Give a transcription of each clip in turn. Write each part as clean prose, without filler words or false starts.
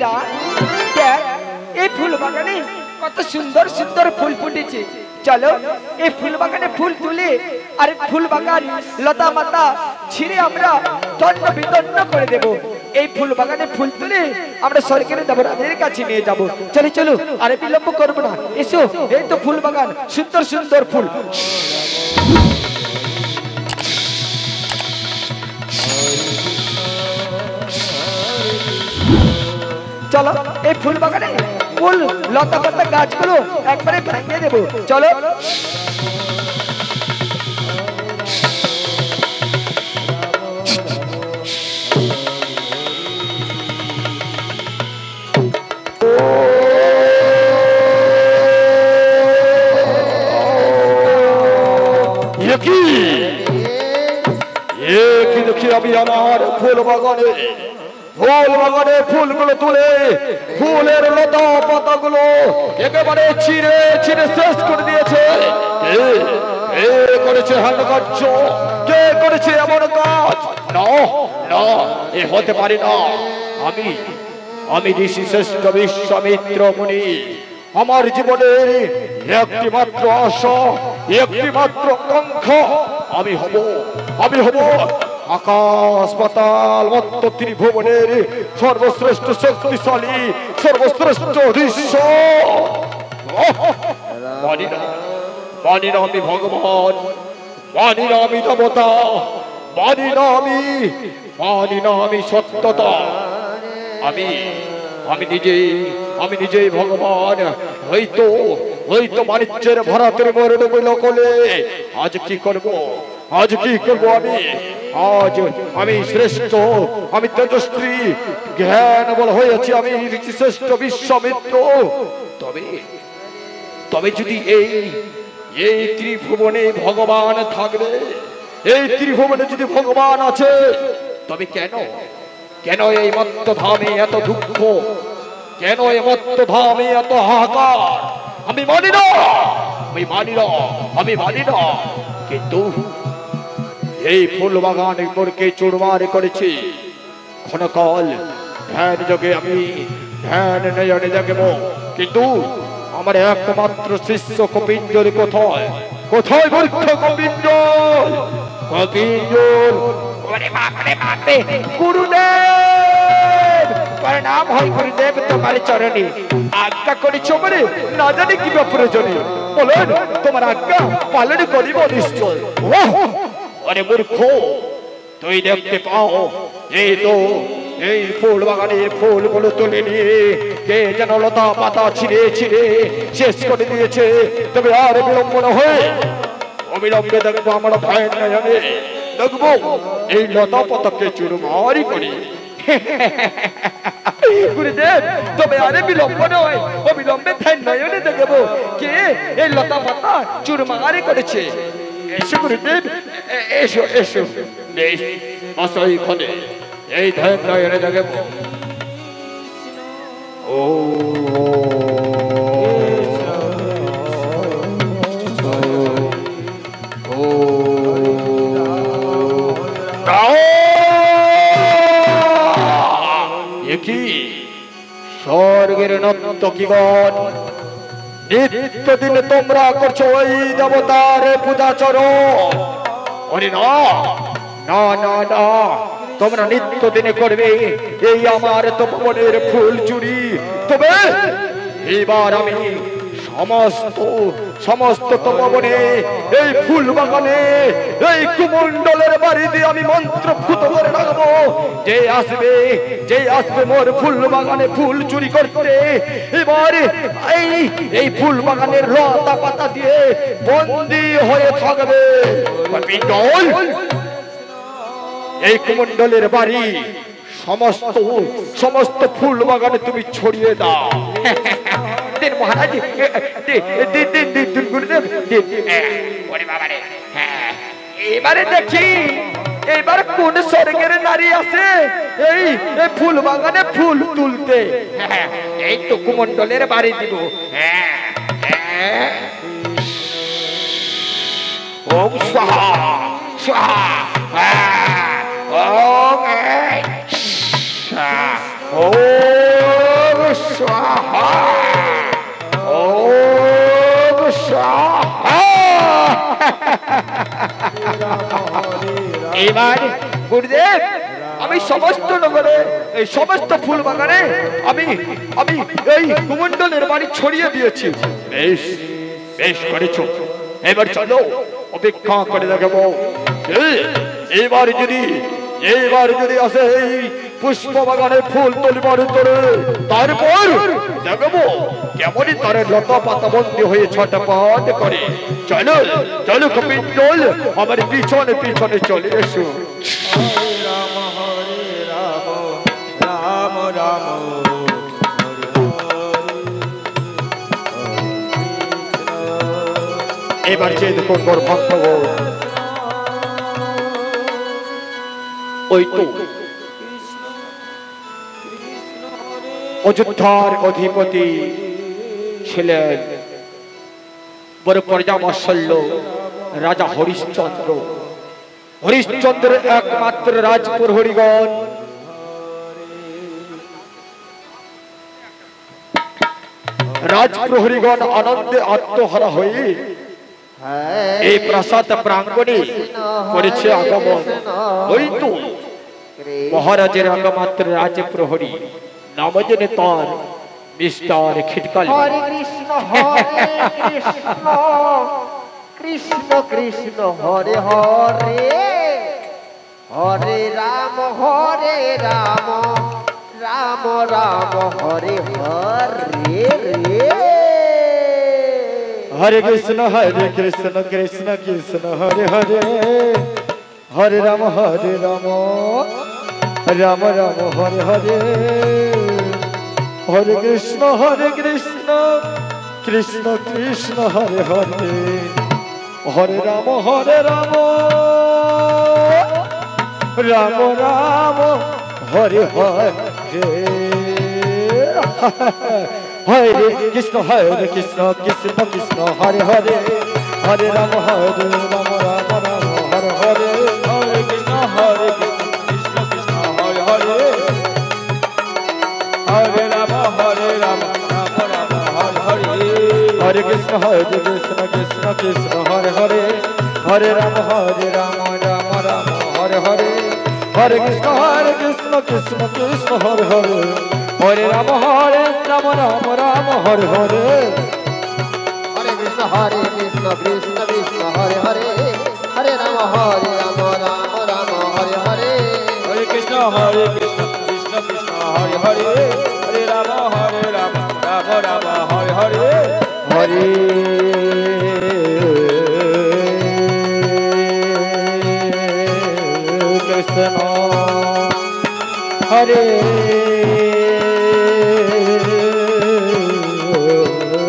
না দেখ এই ফুল বাগানে কত সুন্দর সুন্দর ফুল ফুটেছে চলো এই ফুল বাগানে ফুল তুলে আর ফুল বাগান লতা মাতা ছিঁড়ে আমরা তন্ন বিতন্ন করে দেব এই ফুল বাগানে ফুল তুলে আমরা স্বর্গের দেবতাদের কাছে নিয়ে যাব চলো চলো আরে বিলম্ব করব না এসো এই তো ফুল বাগান সুন্দর সুন্দর ফুল চলো এই ফুল বাগানে ফুল লতা পাতা গাছগুলো একবারে ভেঙে দেব চলো দেখি আমি আমার ফুল বাগানে ফুলগুলো তুলে ফুলের লতা পাতাগুলো একেবারে ছিঁড়ে ছিঁড়ে শেষ করে দিয়েছে কে করেছে হান্ডকার্য কে করেছে এমন কাজ না না এ হতে পারে না আমি ঋষি শ্রেষ্ঠ বিশ্বামিত্র মুনি আমার জীবনের একটি মাত্র আশা একটি মাত্র আকাঙ্ক্ষা আমি হব আকাশ পাতাল মত্ত ত্রিভুবনের সর্বশ্রেষ্ঠ শক্তিশালী সর্বশ্রেষ্ঠ দৃশ্য মানি না আমি ভগবান মানি না আমি দেবতা মানি না আমি সত্যতা আমি নিজেই ভগবান হয়তো বাণিজ্যের ভারতের মরে ডুবিল কোলে আজ কি করব আমি শ্রেষ্ঠ আমি তেজস্বী জ্ঞান বল হয়েছি আমি শ্রেষ্ঠ বিশ্বামিত্র তবে যদি এই ত্রিভুবনে ভগবান থাকবে এই ত্রিভুবনে যদি ভগবান আছে তবে কেন এই মত্ত ধামে এত দুঃখ কেন এই মত্ত ধামে এত হাহাকার আমি মানি না কিন্তু এই ফুল বাগান মোরকে চুরমার করেছি ক্ষণকাল ধ্যান যোগে আমি ধ্যান নয়নে দেখব কিন্তু আমার একমাত্র শিষ্য কপিঞ্জল কোথায় মূর্খ কপিঞ্জল গুরুদেব প্রণাম হয় গুরুদেব তোমার চরণে আজ্ঞা করেছো মানে না জানি কি প্রয়োজনে বলেন তোমার আজ্ঞা পালন করিব নিশ্চয় আরে মূর্খ তুই দেখতে পাও এই ফুল বাগানের ফুলগুলো তুলে নিয়ে কে যেন লতা পাতা ছিঁড়ে শেষ করে দিয়েছে তবে আর বিলম্ব না হয়ে অবিলম্বে দেখবো আমার ভয়ের নয়নে দেখবো এই লতা পাতাকে চুরমারি করি গুরুদেব তবে আরে বিলম্ব নয় অবিলম্বে ধ্যান নয়নে দেখবো কে এই লতা পাতা চুরমারি করেছে এসো গুরুদেব এসো আসো এইখানে এই ধ্যান নয়নে দেখবো ও স্বর্গের নর্তকীগণ নিত্যদিন তোমরা করছো ওই দেবতার পূজাচরণ না তোমরা নিত্যদিনে করবে এই আমার তপবনের ফুল চুরি তবে এইবার আমি সমস্ত তপবনে এই ফুল বাগানে এই কুমণ্ডলের বাড়িতে আমি মন্ত্রভূত করে রাখবো যে আসবে মোর ফুল বাগানে ফুল চুরি করতে এবার এই ফুল বাগানের লতা পাতা দিয়ে বন্দী হয়ে থাকবে এই কুমণ্ডলের বাড়ি সমস্ত ফুল বাগানে তুমি ছড়িয়ে দাও মহারাজ এবারে দেখি এবার কোন স্বর্গের নারী আছে এই ফুল বাগানে ফুল তুলতে এই তো কুমণ্ডলের বাড়ি দিব ওম স্বাহা স্বাহা ওম स्वाहा ओम स्वाहा এবার গুরুদেব আমি সমস্ত নগরে এই সমস্ত ফুল বাগানে আমি আমি এই কুমণ্ডলের বাড়ি ছড়িয়ে দিয়েছি। বেশ বেশ করেছো। এবার চলো অপেক্ষা করে দেখবো এইবার যদি আসে এই পুষ্প বাগানের ফুল তুলবার তোরে, তারপর দেখবো কেমনই তার লতা পাতা বন্দী হয়ে ছটপট করে। চলো চলো কপিণ্ডল আমার পিছনে পিছনে চলে এসো। রাম রাম এবার যে দেখুন তোর ভক্ত ওই তো অযোধ্যার অধিপতি ছিলেন বড় প্রজাবৎসল্য রাজা হরিশ্চন্দ্র। হরিশ্চন্দ্রের একমাত্র রাজপ্রহরীগণ আনন্দে আত্মহারা হয়ে এই প্রাসাদ প্রাঙ্গণে করেছে আগমন। ওই তো মহারাজের একমাত্র রাজপ্রহরী নাম জেনে তার মিস্টার খিটকালি। হরে কৃষ্ণ কৃষ্ণ কৃষ্ণ হরে হরে হরে রাম রাম রাম হরে হরে রে। हरे कृष्ण कृष्ण कृष्ण हरे हरे हरे राम राम राम हरे हरे हरे कृष्ण कृष्ण कृष्ण हरे हरे हरे राम राम राम हरे हरे हरे कृष्ण कृष्ण कृष्ण हरे हरे हरे राम राम राम हरे हरे हरे कृष्ण कृष्ण कृष्ण हरे हरे हरे राम राम राम हरे हरे हरे कृष्ण कृष्ण कृष्ण हरे हरे हरे राम राम राम हरे हरे हरे कृष्ण कृष्ण कृष्ण हरे हरे हरे राम राम राम हरे हरे हरे कृष्ण कृष्ण कृष्ण हरे हरे हरे राम राम राम हरे हरे हरे कृष्ण कृष्ण कृष्ण हरे हरे हरे राम राम राम हरे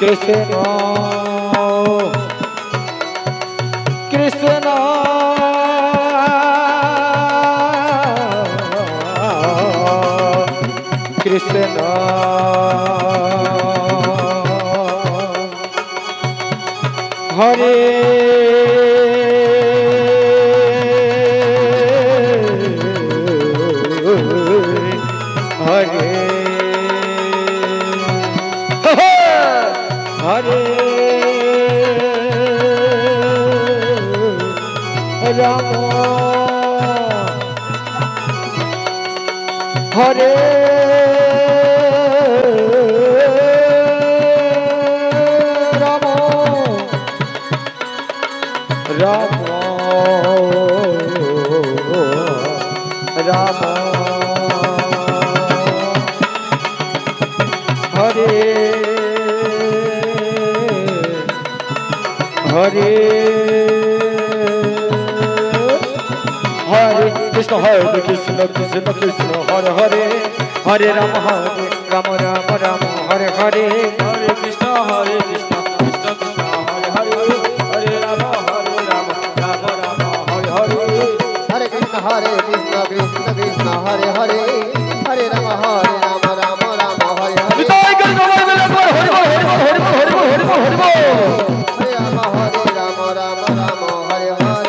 हरे हरे कृष्ण हरे कृष्ण कृष्ण कृष्ण हरे हरे हरे राम हरे राम राम राम हरे हरे हरे कृष्ण कृष्ण कृष्ण हरे हरे हरे राम राम राम हरे हरे हरे कृष्ण कृष्ण कृष्ण हरे हरे हरे राम राम राम हरे हरे हरे कृष्ण कृष्ण कृष्ण हरे हरे हरे राम राम राम हरे हरे বিদায় করে দেবো বেলা করে হরি বল হরি বল হরি বল হরি বল হরি বল। हरे राम राम हरे हरे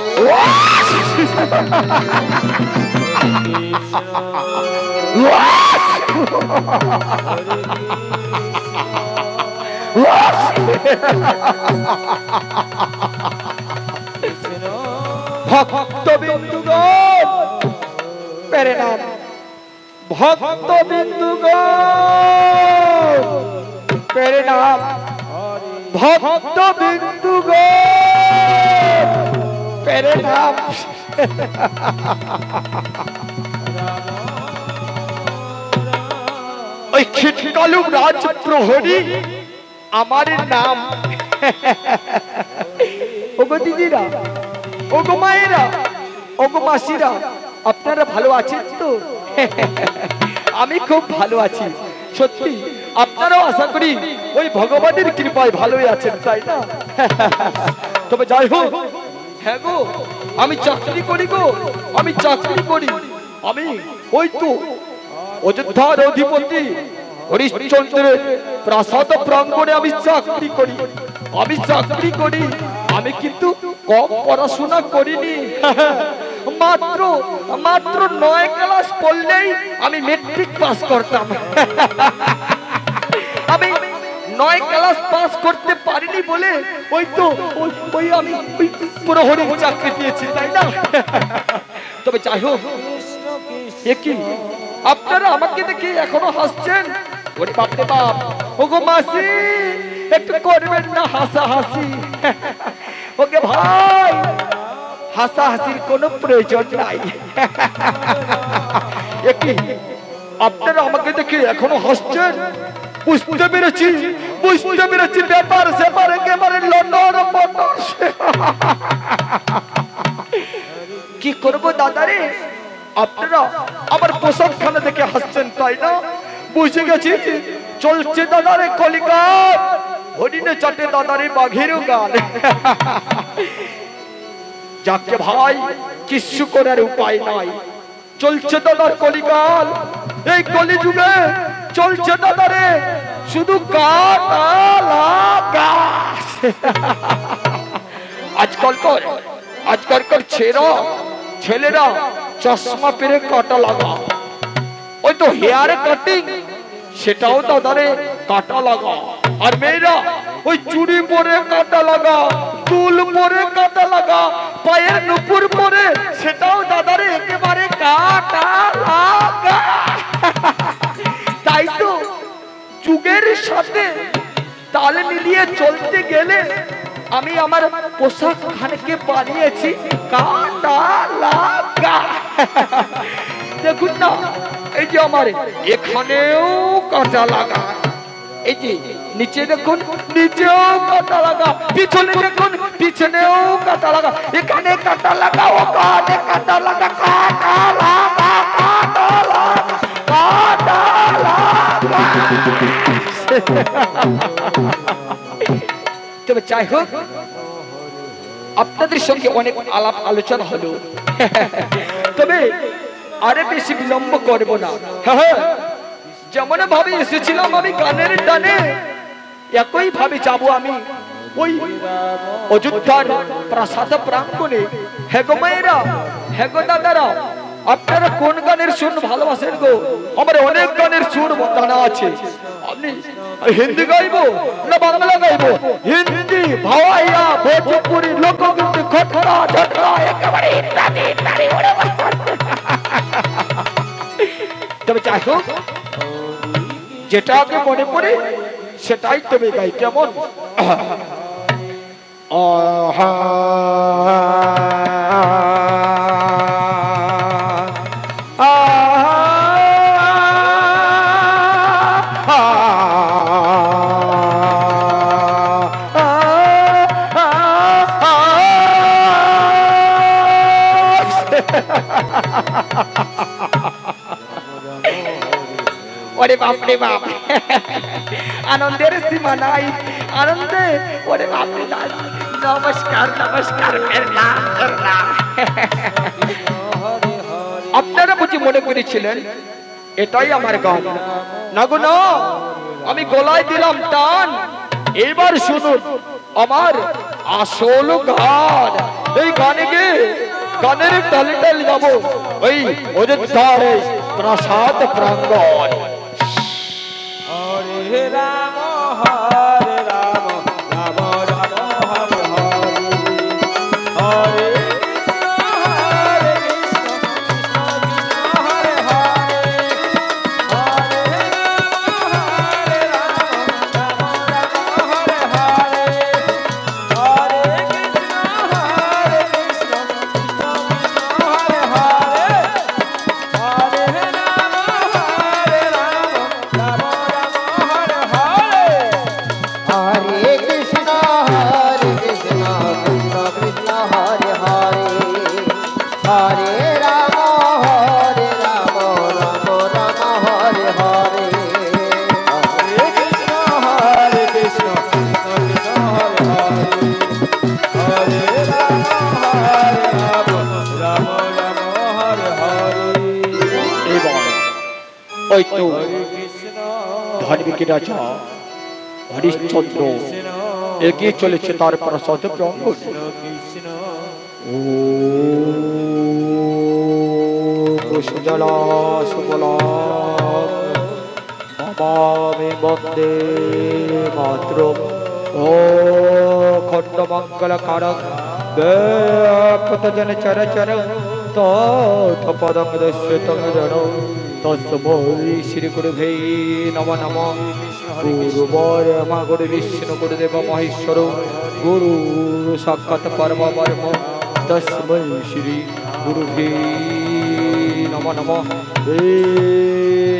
What? ভক্তবিন্দুগণ প্রণাম, ভক্তবিন্দুগণ প্রণাম, ভক্তবিন্দুগণ প্রণাম। ওই খিটকালু রাজ প্রহরী আমার নাম। ওগো দিদিরা, ওগো মায়েরা, ওগো মাসিরা, আপনারা ভালো আছেন তো? আমি খুব ভালো আছি সত্যি। আপনারাও আশা করি ওই ভগবানের কৃপায় ভালোই আছেন, তাই না? তবে যাই হোক, হ্যাঁ গো, আমি চাকরি করি গো, আমি চাকরি করি। আমি ওই তো অযোধ্যার অধিপতি হরিশ্চন্দ্রের প্রাসাদ প্রাঙ্গণে আমি চাকরি করি, আমি চাকরি করি। আমি কিন্তু কম পড়াশোনা করিনি, মাত্র 9 ক্লাস পড়লেই আমি মেট্রিক পাস করতাম। আমি 9 ক্লাস পাস করতে পারিনি বলে ওই তো ওই আমি প্রহরীর চাকরি পেয়েছি, তাই না? তবে যাই হোক, কি আপনারা আমাকে দেখে এখনো হাসছেন? ওরে বাপ রে বাপ, ওগো মাসি একটু করবেন না হাসাহাসি? ওকে ভাই, হাসাহাসির কোনো প্রয়োজন নাই। কি আপনারা আমাকে দেখে এখনো হাসছেন? বুঝতে পেরেছি, বুঝতে পেরেছি, ব্যাপার স্যাপার একেবারে লটর পটর। কি করবো দাদারে, আপনারা আমার পোশাকখানা দেখে হাসছেন, তাই না? বুঝে গেছি, চলছে দাদারে কলিকাল, হরিণে চাটে দাদারে বাঘেরও গান। যাকে ভাই কিছু করার উপায় নাই, চলছে দাদার কলিকাল। এই কলি যুগে চলছে দাদারে শুধু কাটা লাগা। আজকালকার ছেলেরা চশমা পেরে কাটা লাগা, ওই তো হেয়ার কাটিং, সেটাও দাদারে কাটা লাগা। আর মেয়েরা ওই চুড়ি পরে কাটা লাগা, চুল পরে কাটা লাগা, পায়ের নুপুর পরে, সেটাও দাদারে একেবারে কাটা লাগা। তাই তো যুগের সাথে তাল মিলিয়ে চলতে গেলে আমি আমার পোশাক খানকে বানিয়েছি কাটা লাগা। দেখুন না, এই যে আমার এখানেও কাটা লাগা, এই যে নিচে দেখুন, নিচেও কাটা লাগা, পিছনে দেখুন, পিছনেও কাটা লাগা, এখানে কাটা লাগা, ওখানে কাটা লাগা, কাটা লাগা, কাটা লাগা, কাটা লাগা। তবে যাই হোক, আপনাদের সঙ্গে অনেক আলাপ আলোচনা হলো, তবে আরে বেশি বিলম্ব করব না। হ্যাঁ, যেমন ভাবে এসেছিলাম আমি গানের টানে, একই ভাবে যাব আমি ওই অযোধ্যার প্রাসাদ প্রাঙ্গণে। হেগো মায়েরা, হেগো দাদারা, আপনারা কোন গানের সুর ভালোবাসেন গো? আমার অনেক গানের সুর জানা আছে। আপনি হিন্দি গাইবো না বাংলা গাইবো? হিন্দি, ভাওয়াইয়া, ভোজপুরি, লোকগীত, খটকা ঝটকা, একেবারে ইত্যাদি ইত্যাদি। তবে যাই হোক, যেটা আগে মনে পড়ে সেটাই তবে গাই, কেমন? ওরে বাপ রে বাপ, আনন্দের সীমা নাই, আনন্দে। ওরে বাপ রে দাদা, নমস্কার নমস্কার। আপনারা বুঝি মনে করেছিলেন এটাই আমার গান? না গো না, আমি গলায় দিলাম টান। এবার শুনুন আমার আসল গান। এই গানে গে গানের তালে তালে যাবো ওই অযোধ্যার প্রাসাদ প্রাঙ্গণ। রাম হরে রাম রাম রাম হরে হরে হরে ওই তো ধার্মিক রাজা হরিশ্চন্দ্র এগিয়ে চলেছে তার প্রাসাদ প্রাঙ্গণ। ও কুশলা সুবলা নমামি বন্দে মাতরম। ও খণ্ডমঙ্গল কারক ব্যাপতজন চরচর তথ পদং দস্যতং জন তস্মৈ শ্রী গুরুভে নমঃ নমঃ। গুরুবরমা গুরু বিষ্ণু গুরুদেব মহেশ্বর গুরু সাক্ষাৎ পরম ব্রহ্ম তস্মৈ শ্রী গুরুভে নমঃ নমঃ।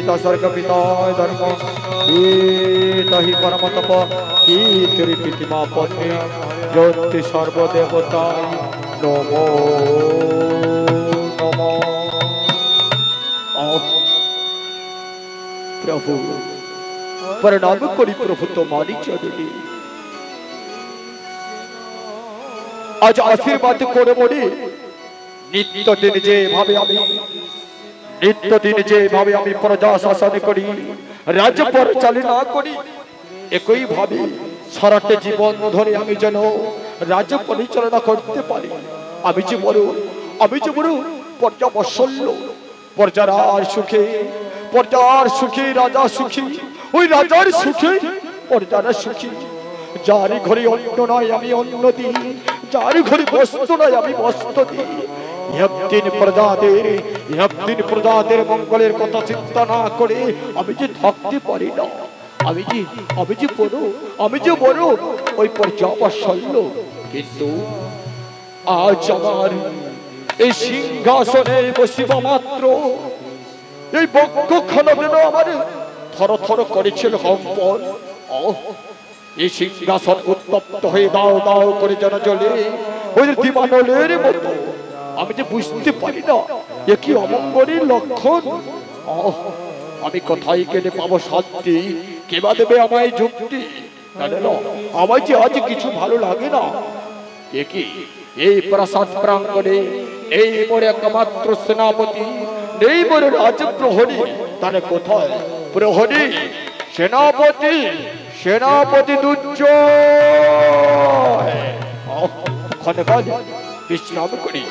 তস্বর্গ পিতায় ধর্ম তহি পরম তপ ইতি প্রীতিমা পত্নী জ্যোতি সর্বদেবতায় নমো নমঃ। প্রভু প্রণাম করি প্রভু তোমারি চরণে। আজ আশীর্বাদ করে মনে নিত্যদিন যেভাবে আমি প্রজা শাসন করি রাজ্য পরিচালনা করি একই ভাবে সারাটা জীবন ধরে আমি যেন রাজ্য পরিচালনা করতে পারি। আমি যে বড় পর্যাবসল্য প্রজার সুখে রাজা সুখী, ওই রাজার সুখে প্রজারা সুখী। যার ঘরে অন্ন নয় আমি অন্ন দিই, যার ঘরে বস্ত্র নয় আমি বস্ত্র দিই। একদিন প্রজাদের মঙ্গলের কথা চিন্তা না করে আমি যে থাকতে পারি না। আমি যে বড় ওই পর্যাবসল্য। কিন্তু আজ আমার এই সিংহাসনে বসিবা মাত্র এই বক্ষখানা যেন আমার থর থর করেছিল কম্পন। এই সিংহাসন উত্তপ্ত হয়ে দাও দাও করে যেন জ্বলে ওই দিবানলের মতো। আমি যে বুঝতে পারি না এ কি অমঙ্গলের লক্ষণ। আমি কোথায় গেলে পাবো শান্তি, কেবা দেবে আমায় যুক্তি? আমায় যে আজ কিছু ভালো লাগে না। এ কি এই প্রাসাদ প্রাঙ্গণে এই মোর একমাত্র সেনাপতি, নেই মোর রাজ প্রহরী, তাহলে কোথায় প্রহরী সেনাপতি দুর্জয়? ক্ষণকাল বিশ্রাম করি।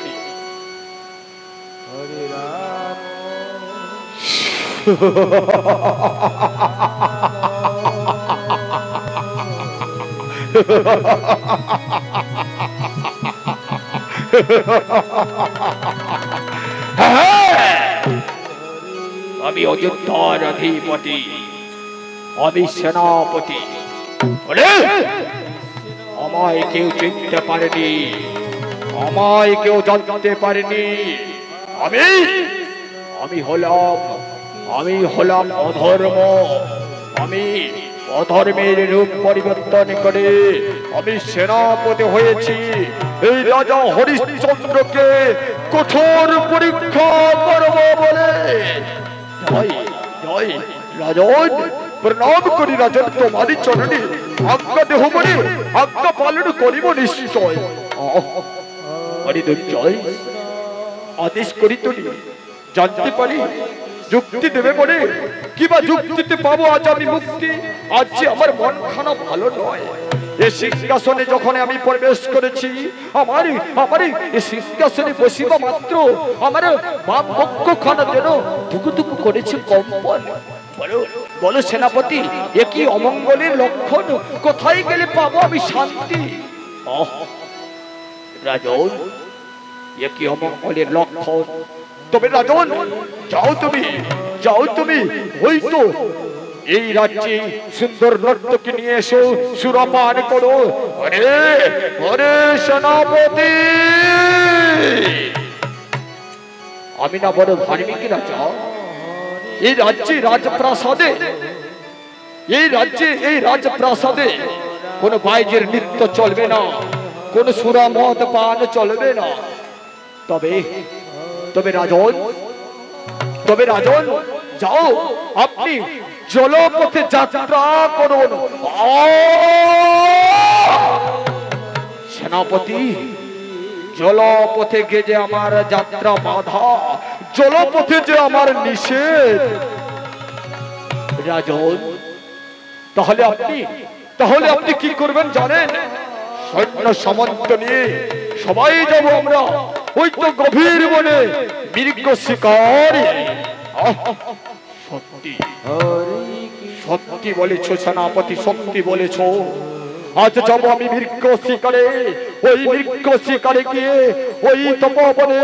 আমি অযোধ্যার অধিপতি, আমি সেনাপতি। আমায় কেউ চিনতে পারেনি, আমায় কেউ জানতে পারেনি। আমি হলাম অধর্ম। আমি অধর্মের রূপ পরিবর্তন করে আমি সেনাপতি হয়েছি। এই রাজা হরিশ্চন্দ্রকে কঠোর পরীক্ষা করব বলে। রাজন প্রণাম করি, রাজন তোমারই চরণে আজ্ঞা দেহ বলে আজ্ঞা পালন করিব নিশ্চয়। দুর্জয় আদেশ করি তুমি জানতে পারি যুক্তি দেবে বলে, কিবা যুক্তিতে পাবো আজ আমি মুক্তি? আজ যে আমার মন খানা ভালো নয়, এই সিংহাসনে যখন আমি প্রবেশ করেছি, আমার আমার এই সিংহাসনে বসিবা মাত্র আমার বাম বক্ষখানা যেন ধুকুধুকু করেছে কম্পন। বলো বলো সেনাপতি, এ কি অমঙ্গলের লক্ষণ? কোথায় গেলে পাবো আমি শান্তি? রাজন, এ কি অমঙ্গলের লক্ষণ? তবে রাজন, যাও তুমি ওই তো এই রাজ্যে সুন্দর নর্তকে নিয়ে এসো, সুরপান করো। আরে আরে সেনাপতি, আমি না বড় ধার্মিক রাজা? এই রাজ্যে রাজপ্রাসাদে কোন বাইজের নৃত্য চলবে না, কোন সুরা মদ পান চলবে না। তবে রাজন, যাও আপনি জলপথে যাত্রা করুন। সেনাপতি, জলপথে গিয়ে যে আমার যাত্রা বাধা, জলপথে যে আমার নিষেধ। রাজন, তাহলে আপনি কি করবেন জানেন? সৈন্য সামন্ত নিয়ে সবাই যাব আমরা ওই তো গভীর বনে মৃগ শিকার। সত্যি বলেছ সেনাপতি, সত্যি বলেছ। আজ যাব আমি মৃগ শিকারে। ওই মৃগ শিকারে গিয়ে ওই তপবনে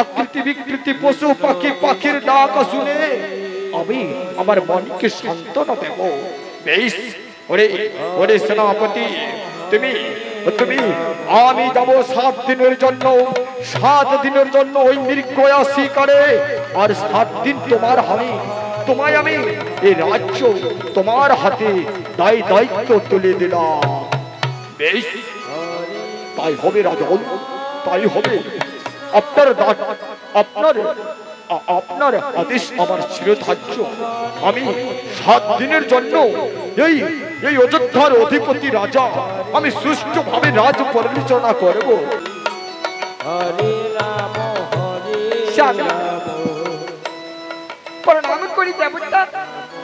আকৃতি বিকৃতি পশু পাখির ডাক শুনে আমি আমার মনকে সান্ত্বনা দেব। বেশ, ওরে সেনাপতি, তুমি আমি যাব 7 দিনের জন্য ওই মৃগ শিকারে। আর 7 দিন তোমায় আমি এই রাজ্য তোমার হাতে দায়িত্ব তুলে দিলাম। বেশ, তাই হবে রাজন, তাই হবে। আপনার আদেশ আমার চিরধার্য। আমি 7 দিনের জন্য এই অযোধ্যার অধিপতি রাজা আমি সুষ্ঠুভাবে রাজ পরিচালনা করব। প্রণাম করি দেবতা,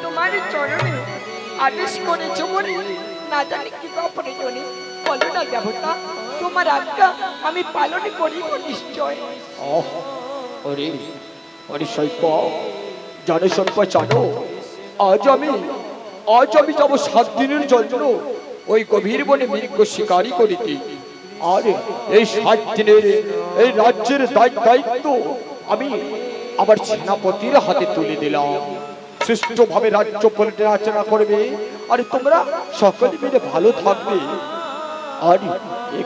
তোমার চরণে আদেশ করেছো বলে না জানি কি প্রয়োজনে। বলো না দেবতা, তোমার আজ্ঞা আমি পালন করিব নিশ্চয়। জানো আজ আমি যাব 7 দিনের জন্য ওই গভীর বনে মৃগ শিকারি করিতে। আর এই 7 দিনের এই রাজ্যের দায়িত্ব আমি আমার সেনাপতির হাতে তুলে দিলাম। সুষ্ঠুভাবে রাজ্য পরিচালনা করবে, আর তোমরা সকলে মিলে ভালো থাকবে। আর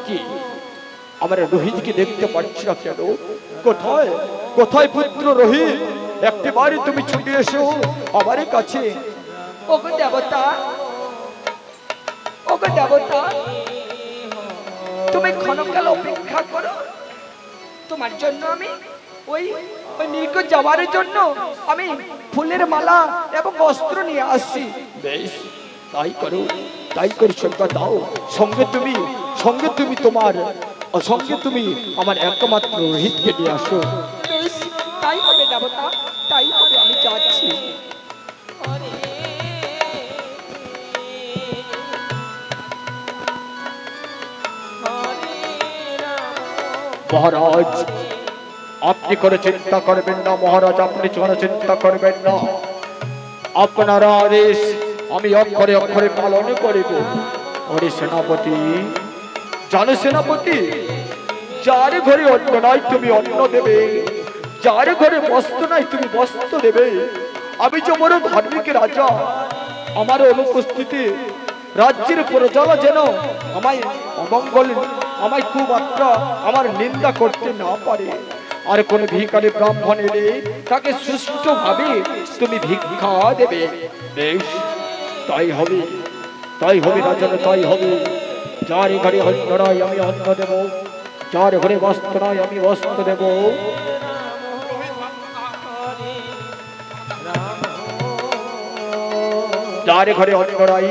কি আমার রোহিতকে দেখতে পাচ্ছি না কেন? কোথায় পুত্র রোহিত? একটিবারই তুমি ছুটে এসো আমার কাছে। ওগো দেবতা, তুমি ক্ষণকাল অপেক্ষা করো। তোমার জন্য আমি ওই মৃগ যাওয়ার জন্য আমি ফুলের মালা এবং বস্ত্র নিয়ে আসছি। বেশ, তাই করো সঙ্গে দাও। সঙ্গে তুমি আমার একমাত্র রোহিতকে নিয়ে আসো। বেশ, তাই হবে দেবতা, তাই হবে। আমি যাচ্ছি। মহারাজ, আপনি কোনো চিন্তা করবেন না। মহারাজ, আপনি কোনো চিন্তা করবেন না। আপনার আদেশ আমি অক্ষরে অক্ষরে পালন করিব। ওরে সেনাপতি, জানো সেনাপতি, যার ঘরে অন্ন নাই তুমি অন্ন দেবে, যার ঘরে বস্ত্র নাই তুমি বস্ত্র দেবে। আমি যে বড় ধার্মিক রাজা, আমার অনুপস্থিতি রাজ্যের প্রজারা যেন আমায় খুব মাত্রা আমার নিন্দা করতে না পারে। আর কোন ভিখারি ব্রাহ্মণ এলে তাকে সুষ্ঠুভাবে তুমি ভিক্ষা দেবে। বেশ, তাই হবে রাজন, তাই হবে। যার ঘরে অন্ন নাই আমি অন্ন দেব, যার ঘরে বস্ত্র নাই আমি বস্ত্র দেব। যার ঘরে অন্ন নাই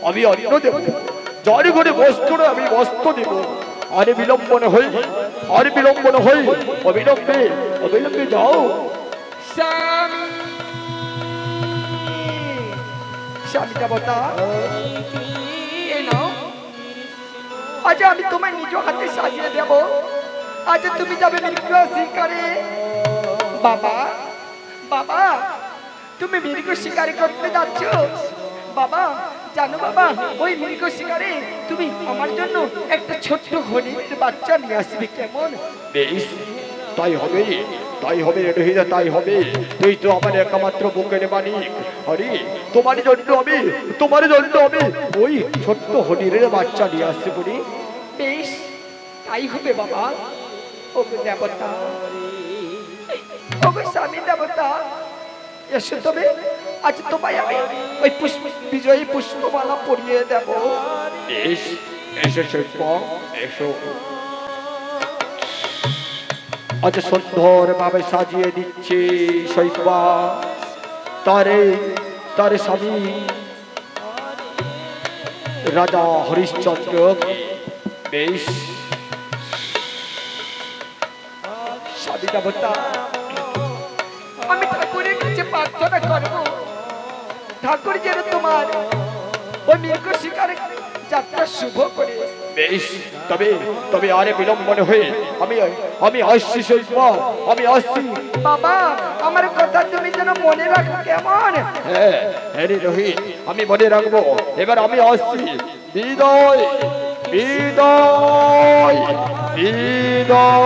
আমি অন্ন দেব, যার ঘরে বস্ত্র নাই আমি বস্ত্র দেব। আরে বিলম্বন হই, অবিলম্বে যাও। স্বামী দেবতা, আজ আমি তোমায় নিজ হাতে সাজিয়ে দেব। আজ তুমি যাবে মৃগ শিকারে। বাবা বাবা তুমি মৃগ শিকারি করতে যাচ্ছ? বাবা জানো বাবা, ওই মৃগ শিকারে তুমি আমার জন্য একটা ছোট্ট হরিণের বাচ্চা নিয়ে আসবে, কেমন? বেশ, তাই হবে, তাই হবে রোহিত, তাই হবে। তুই তো আমার একমাত্র বুকের মানিক। আরে তোমার জন্য আমি ওই ছোট্ট হরিণের বাচ্চা নিয়ে আসতে বলি। বেশ, তাই হবে বাবা। ও দেবতা, ও স্বামী দেবতা, এসো তবে। আজ তোমায় আমি ওই বিজয়ী পুষ্পমালা পরিয়ে দেব। বেশ, এসো শিল্প, এসো। আজ সুন্দর ভাবে সাজিয়ে দিচ্ছে শৈবা তার স্বামী রাজা হরিশ্চন্দ্র। বেশ, স্বামী দেবতা, আমি ঠাকুরের কাছে প্রার্থনা করব, ঠাকুর যেন তোমার ওই মৃগ শিকারের যাত্রা শুভ করে। বেশ, তবে আরে বিলম্বন হয়ে আমি আসছি শৈবা, আমি আসছি। বাবা আমার কথা তুমি যেন মনে রাখো, কেমন? হ্যাঁ রে রোহিত, আমি মনে রাখবো। এবার আমি আসছি। বিদায় বিদায় বিদায়।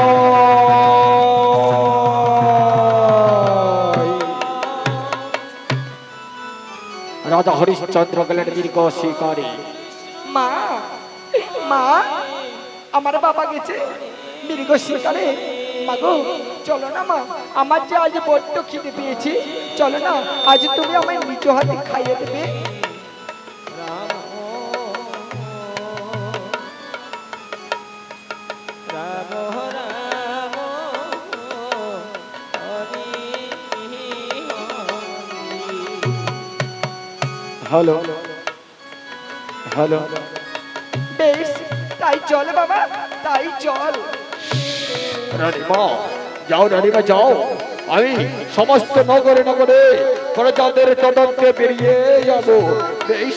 রাজা হরিশ্চন্দ্র গেলেন মৃগ শিকারে। মা মা আমার বাবা গেছে মৃগ শিকারে। মাগো চলো না মা, আমার যে আজ বড্ড খিদে পেয়েছি, চলো না আজ তুমি আমায় নিজ হাতে খাইয়ে দেবে। Hello hello. বেশ, তাই চল বাবা, তাই চল। রানীমা যাও, রানীমা যাও। আমি সমস্ত নগরে নগরে প্রজাদের তদন্তে বেরিয়ে যাব। বেশ,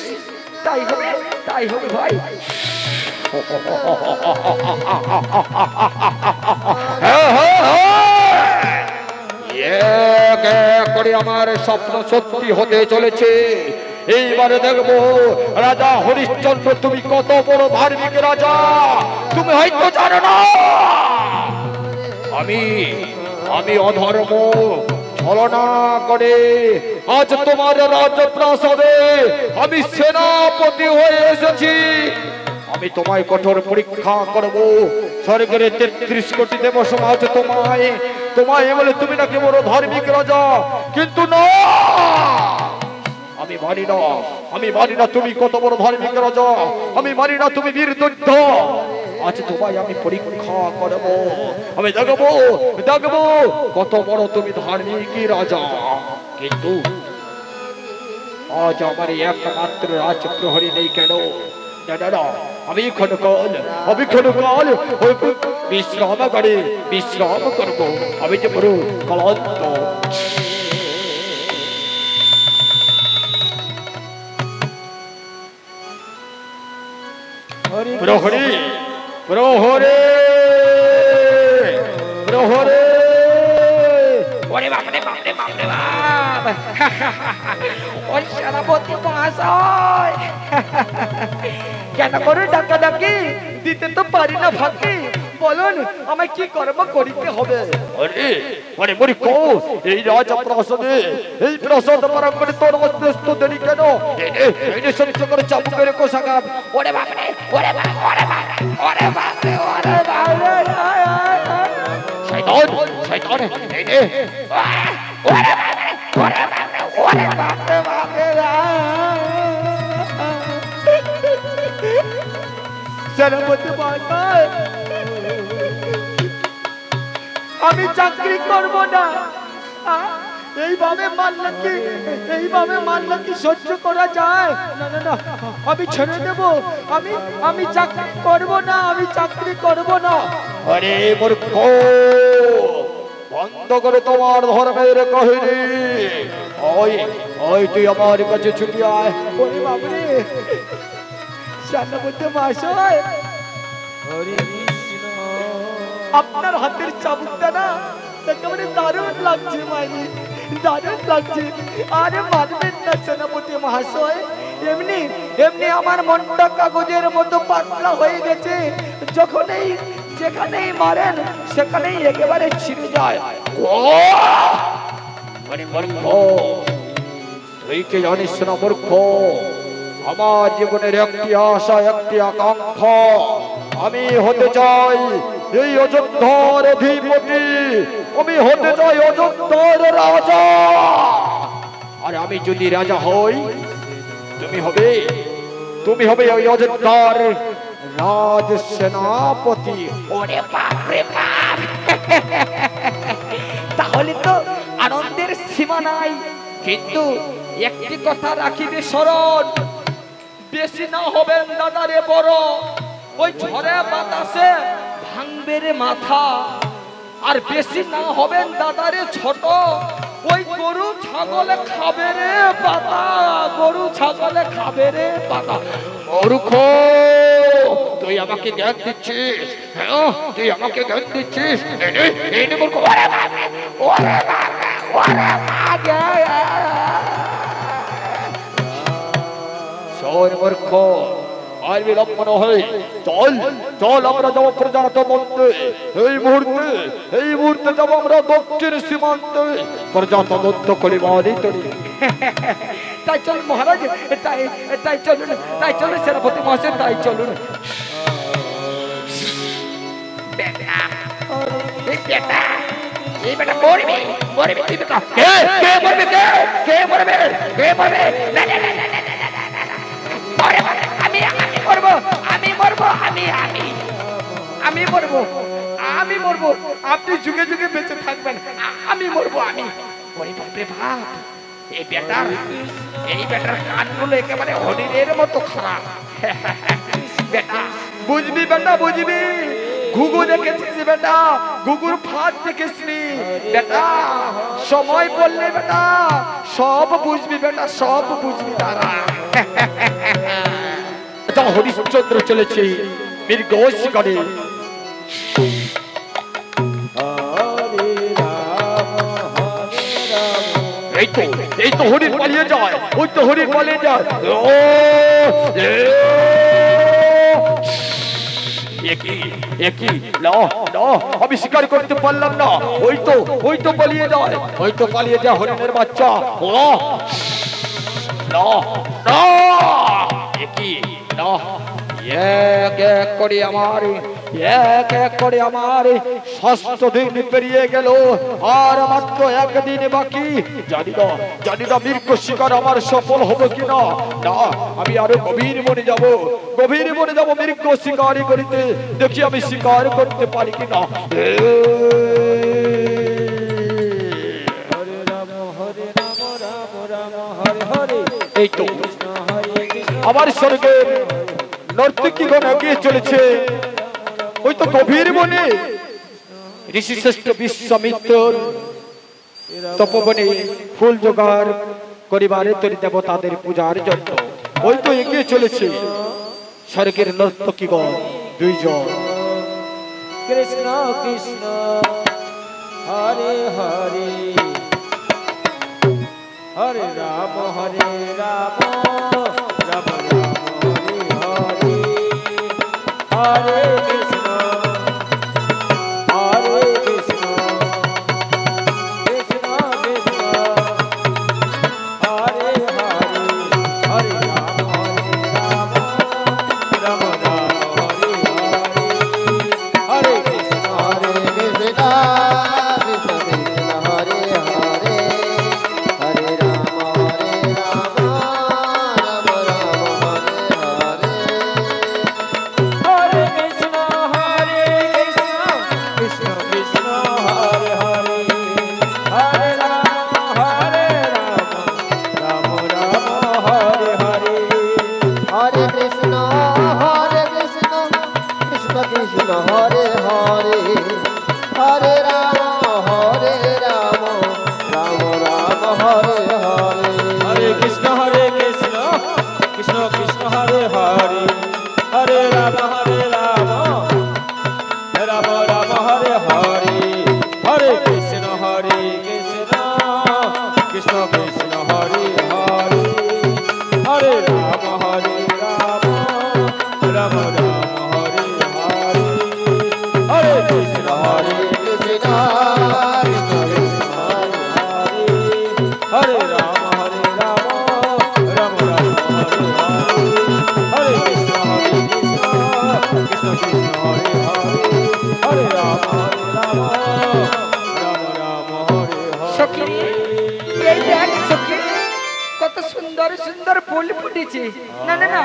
তাই হবে, তাই হবে ভাই। এক এক করে আমার স্বপ্ন সত্যি হতে চলেছে। এইবারে দেখবো রাজা হরিশ্চন্দ্র তুমি কত বড় ধার্মিক রাজা। তুমি হয়তো জানো না আমি অধর্ম ছলনা করে আজ তোমার রাজপ্রাসাদে আমি সেনাপতি হয়ে এসেছি। আমি তোমায় কঠোর পরীক্ষা করব। স্বর্গের ৩৩ কোটি দেব সমাজ তোমায় বলে তুমি নাকি বড় ধার্মিক রাজা, কিন্তু না, আমি মানি না তুমি কত বড় ধার্মিক রাজা। আমি মানি না তুমি বীর যোদ্ধা। আজ তোমায় আমি পরীক্ষা করব। আমি দেখবো কত বড় তুমি ধার্মিক রাজা। কিন্তু আজ আমার একমাত্র রাজপ্রহরী নেই কেন? না, আমি ক্ষণকাল বিশ্রামাগারে বিশ্রাম করব। আমি যে বড় ক্লান্ত। প্রহরী প্রহরী প্রহরী। ওরে বাপ রে বাপ রে বাপ রে বাপ, ওই সেনাপতি মহাশয়, কেন করে ডাকাডাকি দিতে তো পারি না ফাঁকি। বলুন আমায় কি কর্ম করিতে হবে? আরে মূর্খ, এই রাজপ্রাসাদে এই প্রাসাদ পারাঙ্গনে তোর অস্ত দেরি কেন? এই সহ্য করে চাবুকের কোষাগার। ওরে বাপ রে, ওরে বাপ, ওরে বাপ, ওরে বাপ রে, ওরে বাপ রে, শয়তান এই ওরে বাপ রে, ওরে বাপ রে, ওরে বাপ রে, বাপ রে। সেনাপতি মহাশয়, আমি চাকরি করব না। এইভাবে মারলে কি সহ্য করা যায়? না না না, আমি ছেড়ে দেব। আমি চাকরি করব না, আমি চাকরি করব না। আরে মূর্খ, বন্ধ করে তোমার ধর্মের কাহিনী। ওই তুই আমার কাছে ছুটি আয়। ওরে বাবরে, সেনাপতি মহাশয়, হরে কৃষ্ণ আপনার হাতের চাবুকটা না একেবারে দারুণ লাগছে মাইরি, দারুণ লাগছে। আরে মারবেন না সেনাপতি মহাশয়, এমনি এমনি আমার মনটা কাগজের মতো পাতলা হয়ে গেছে, যখনই যেখানেই মারেন সেখানেই একেবারে ছিঁড়ে যায়। তুই কি জানিস না মূর্খ, আমার জীবনের একটি আশা একটি আকাঙ্ক্ষা, আমি হতে চাই এই অযোধ্যার অধিপতি, আমি হতে চাই অযোধ্যার রাজা। আর আমি যদি রাজা হই, তুমি হবে ওই অযোধ্যার রাজ সেনাপতি। ওরে বাপ রে বাপ, তাহলে তো আনন্দের সীমা নাই। কিন্তু একটি কথা রাখিবে স্মরণ, বেশি না হবেন দাদারে বড়, ওই ঝড়ে বাতাসে ভাঙবে রে মাথা। আর বেশি না হবেন দাদারে ছোট, ওই গরু ছাগলে খাবে রে পাতা, গরু ছাগলে খাবে রে পাতা। মূর্খ, তুই আমাকে জ্ঞান দিচ্ছিস? হ্যাঁ, তুই আমাকে জ্ঞান দিচ্ছিস? এই নে মূর্খ। ওরে বাবা, ওরে বাবা, ওরে বাবা। শোন মূর্খ, আর বিলম্ব নয়, চল চল আমরা যাবো প্রজাতন্ত্রে। এই মুহূর্তে যাবো আমরা দক্ষিণ সীমান্তে প্রজাতন্ত্র কলিবাড়ি তৈরি। তাই চলুন মহারাজ, তাই চলুন সেনাপতি মহাশয়, তাই চলুন। এই বেটা মরবে, মরবে তুই বেটা। কে মরবে? কে মরবে? কে মরবে? আমি মরবো, আমি মরবো, আমি মরবো, আমি মরবো। আপনি যুগে যুগে বেঁচে থাকবেন, আমি মরবো, আমি। ওরে বাপরে বাপ, এই বেটার কানগুলো একেবারে হরিণের মতো খারাপ। বেটা বুঝবি, বেটা বুঝবি, ঘুঘু দেখেছিস বেটা, ঘুঘুর ফাঁদ দেখেছিস বেটা, সময় বললে বেটা সব বুঝবি, বেটা সব বুঝবি। তারা হরিশ্চন্দ্র চলেছে মৃগ শিকারে। এই তো হরিণ পালিয়ে যায়, ওই তো হরিণ পালিয়ে যায়। আমি শিকার করতে পারলাম না, ওই তো পালিয়ে যায় হরিণের বাচ্চা। এক এক করে আমার 6 দিন পেরিয়ে গেল, আর মাত্র একদিন বাকি। জানি না মৃগ শিকার আমার সফল হবে কিনা। না, আমি আরো গভীর বনে যাব মৃগ শিকারি করিতে, দেখি আমি শিকার করতে পারি কিনা। এই তো আমার স্বর্গের নর্তকীগণ এগিয়ে চলেছে, ওই তো গভীর বনে ঋষি শ্রেষ্ঠ বিশ্বামিত্র তপবনে ফুল জোগাড় করিবারে তরি দেবতাদের পূজার জন্য ওই তো এগিয়ে চলেছে স্বর্গের নর্তকীগণ 2 জন। কৃষ্ণ কৃষ্ণ হরে হরে, হরে রাম রাম রাম হরে হরে, হরে কৃষ্ণ কৃষ্ণ কৃষ্ণ হরে হরে, হরে রাম রাম রাম হরে হরে, হরে কৃষ্ণ হরে কৃষ্ণ কৃষ্ণ কৃষ্ণ হরে হরে, হরে রাম রাম রাম রাম হরে হরে। হরে কৃষ্ণ হরে রাম রাম রাম হরে হরে হরে কৃষ্ণ হরে কৃষ্ণ হরে রাম রাম রাম হরে হরে কৃষ্ণ কৃষ্ণ কৃষ্ণ হরে হরে হরে রাম রাম রাম হরে সখী এই দেখ সখী কত সুন্দর সুন্দর ফুল ফুটেছে। না না না,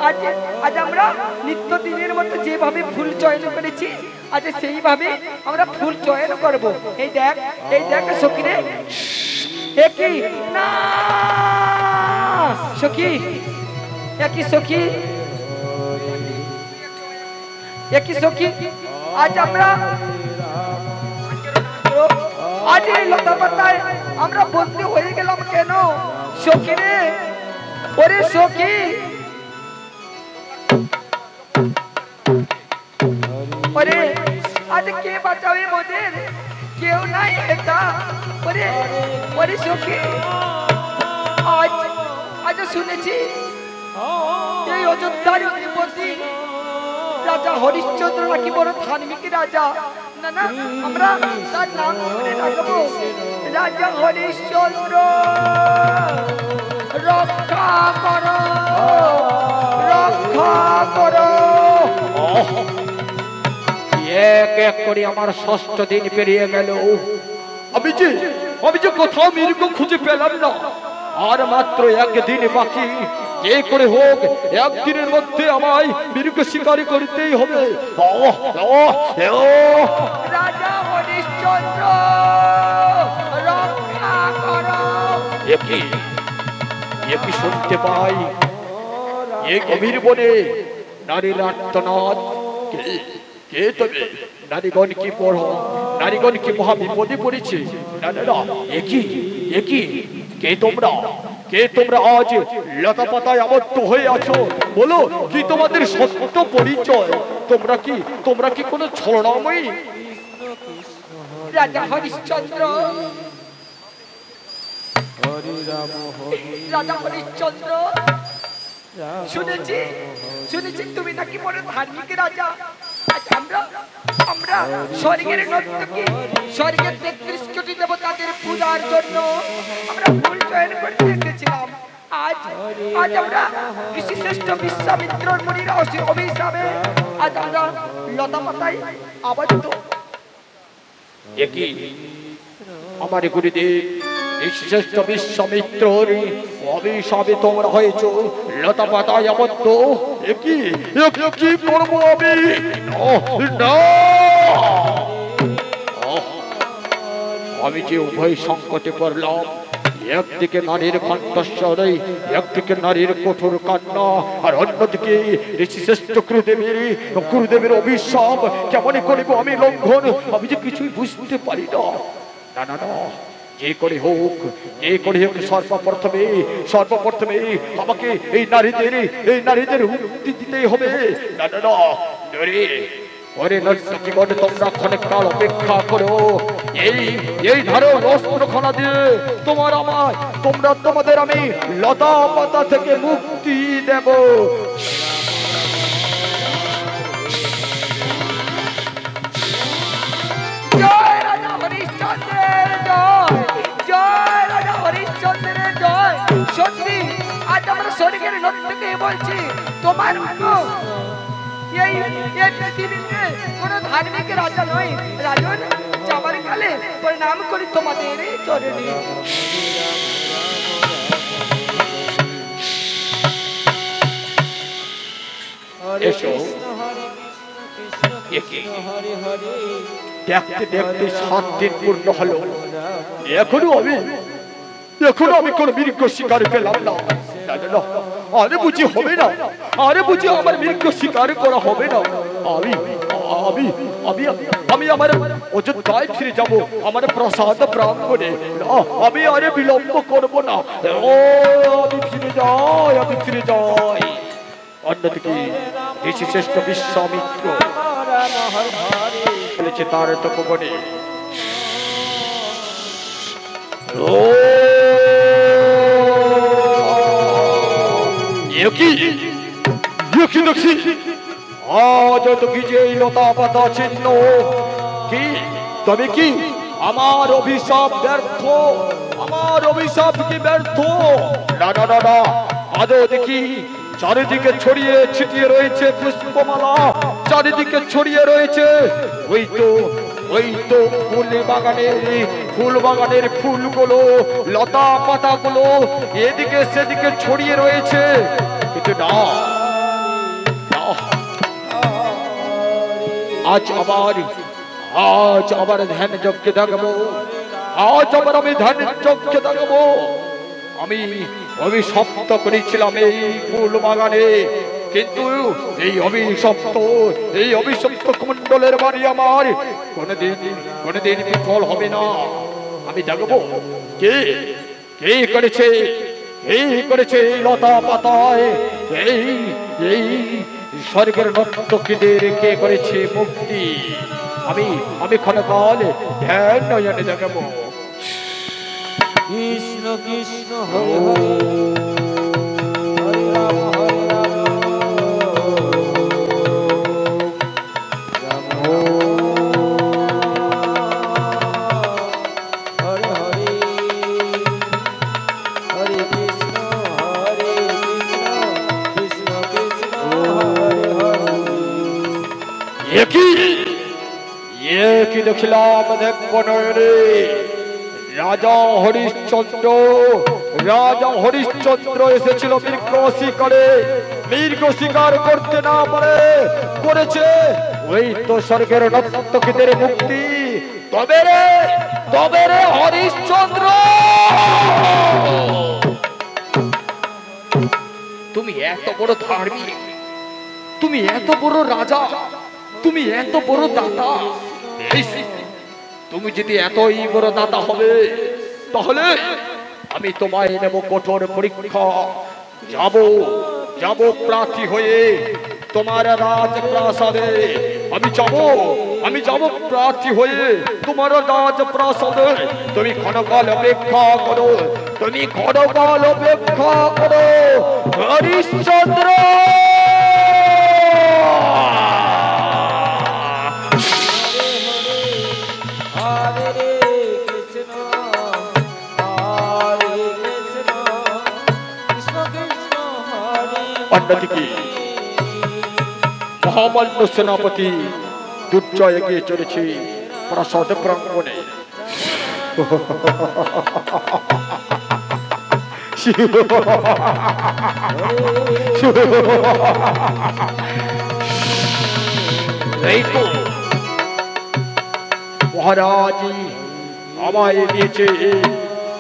আজ আজ আমরা নিত্য দিনের মতো যেভাবে ফুল চয়ন করেছি আজ সেইভাবে আমরা ফুল চয়ন করব। এই দেখ সখী রে, একই না সখী, একই সখী, একই সখী, আজ আমরা আজ এই লতা পাতায় আমরা বন্দী হয়ে গেলাম কেন সখী রে? ওরে সখী, ওরে আজ কে বাঁচাবে মোদের? কেউ নাই এটা। ওরে ওরে সখী, আজ আজ শুনেছি এই অযোধ্যার অধিপতি রাজা হরিশ্চন্দ্র নাকি বড় ধার্মিক রাজা। না না, আমরা তার নাম করে রাখবো রাজা হরিশ্চন্দ্র। রক্ষা করো, রক্ষা করো। এক এক করে আমার 6ষ্ঠ দিন পেরিয়ে গেল। আমি যে কোথাও মির্গ খুঁজে পেলাম না। আর মাত্র একদিন বাকি। যে করে হোক একদিনের মধ্যে আমায় মির্গ শিকারি করতেই হবে। রাজা হরিশ্চন্দ্র রক্ষা করো। একই শুনতে পাই এই গভীর বনে নারীর আর্তনাদ। কে তবে? নারীগণ কি বড়, নারীগণ কি মহা বিপদে পড়েছে। না না না, একই কে তোমরা আজ লতা পাতায় আবদ্ধ হয়ে আছো? বলো কি তোমাদের সত্য পরিচয়? তোমরা কি কোনো ছলনাময়ী? রাজা হরিশ্চন্দ্র, রাজা হরিশ্চন্দ্র, শুনেছি তুমি নাকি বড় ধার্মিক রাজা। আজ আমরা স্বর্গের নর্তকী, স্বর্গের 33 কোটি দেবতাদের পূজার জন্য আমরা ফুল চয়ন করতে এসেছিলাম। আজ আমরা ঋষিশ্রেষ্ঠ বিশ্বামিত্র মুনির অভিশাপে আজ আমরা লতা পাতায় আবদ্ধ। আমার গুরুদেব শ্রেষ্ঠ বিশ্বামিত্রর অভিশাপে তোমরা হয়েছ লতা পাতায় আবদ্ধ। কি করবো আমি? আমি যে উভয় সংকটে পড়লাম। একদিকে নারীর কণ্ঠস্বরে, একদিকে নারীর কঠোর কান্না, আর অন্যদিকে ঋষিশ্রেষ্ঠ গুরুদেবের অভিশাপ। কেমন করিব আমি লঙ্ঘন? আমি যে কিছুই বুঝতে পারি না। না না না, যে করে হোক সর্বপ্রথমে আমাকে এই নারীদের মুক্তি দিতেই হবে। না না না, ওরে নর্তকীগণ, তোমরা ক্ষণকাল অপেক্ষা করো। এই ধারো অস্ত্রখানা দিয়ে তোমাদের আমি লতা পাতা থেকে মুক্তি দেব। জয় রাজা হরিশ্চন্দ্রের জয়, জয় রাজা হরিশ্চন্দ্রের জয়। সত্যি আজ আমরা স্বর্গের নর্তকী বলছি। তোমার মতো এই পৃথিবীতে কোনো ধার্মিক রাজা নয়। রাজন যাবার কালে প্রণাম করি তোমাদের চরণে। এসো। দেখতে দেখতে 7 দিন পূর্ণ হলো। এখনো আমি কোন মৃগ শিকার পেলাম না। আরে বুঝি হবে না? আরে বুঝি আমার মৃগ শিকার করা হবে না? আমি আমার অযোধ্যায় ফিরে যাব, আমার প্রসাদ প্রাঙ্গণে। আমি আরে বিলম্ব করব না। আমি ফিরে যাই। অন্যদিকে ঋষিশ্রেষ্ঠ বিশ্বামিত্র বলেছে তার তপবনে। কি দেখছি আজ তো কি যে এই লতা পাতা চিহ্ন কি তবে কি আমার অভিশাপ ব্যর্থ আমার অভিশাপ কি ব্যর্থ না না না না আজও দেখি চারিদিকে ছড়িয়ে ছিটিয়ে রয়েছে পুষ্পমালা চারিদিকে ছড়িয়ে রয়েছে ওই তো ফুল বাগানের ফুলগুলো লতা পাতাগুলো এদিকে সেদিকে ছড়িয়ে রয়েছে কিন্তু না আজ আবার ধ্যান যজ্ঞে থাকবো আজ আবার আমি ধ্যান যজ্ঞে থাকবো আমি অভিশপ্ত করেছিলাম এই ফুল বাগানে কিন্তু এই অভিশপ্ত কুমণ্ডলের বাড়ি আমার কোনদিন বিফল হবে না আমি দেখবো কে করেছে এই লতা পাতায় এই স্বর্গের নর্তকীদের কে করেছে মুক্তি আমি ক্ষণকাল ধ্যান নয়নে দেখবো কৃষ্ণ কৃষ্ণ হরে হরে হরে রাম রাম হরে হরে হরে কৃষ্ণ কৃষ্ণ কৃষ্ণ হরে হরে একই দেখিলাম দেবনয়নে রাজা হরিশ্চন্দ্র এসেছিল মৃগ শিকার করতে না পারে করেছে ওই তো স্বর্গের নর্তকীদের মুক্তি তবে রে হরিশ্চন্দ্র তুমি এত বড় ধার্মিক তুমি এত বড় রাজা তুমি এত বড় দাতা তুমি যদি এতই বড় দাতা হবে তাহলে আমি তোমায় নেব কঠোর পরীক্ষা যাব প্রার্থী হয়ে তোমার রাজপ্রাসাদে আমি যাব প্রার্থী হয়ে তোমার রাজপ্রাসাদে তুমি ক্ষণকাল অপেক্ষা করো হরিশ্চন্দ্র অন্যদিকে মহামান্য সেনাপতি দুর্জয় এগিয়ে চলেছে প্রাসাদ প্রাঙ্গণে এই তো মহারাজ আমায় দিয়েছে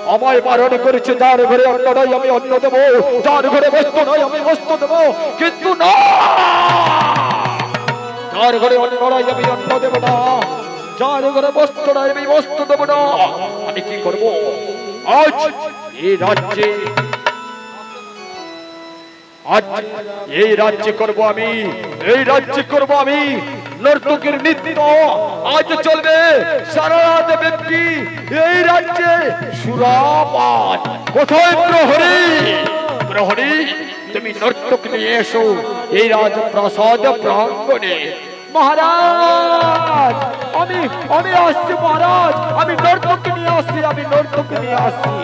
আমায় বারণ করেছে যার ঘরে অন্ন নাই আমি অন্ন দেবো যার ঘরে বস্তু নাই আমি বস্তু দেবো কিন্তু না যার ঘরে অন্ন নাই আমি অন্ন দেবো না যার ঘরে বস্তু নাই আমি বস্তু দেবো না আমি কি করবো আজ এই রাজ্যে করবো আমি নর্তকীর নৃত্য আজ চলবে সারা রাত ব্যক্তি এই রাজ্যে সুরাপান কোথায় প্রহরী তুমি নর্তক নিয়ে এসো এই রাজপ্রাসাদ প্রাঙ্গণে মহারাজ আমি আসছি মহারাজ আমি নর্তক নিয়ে আসছি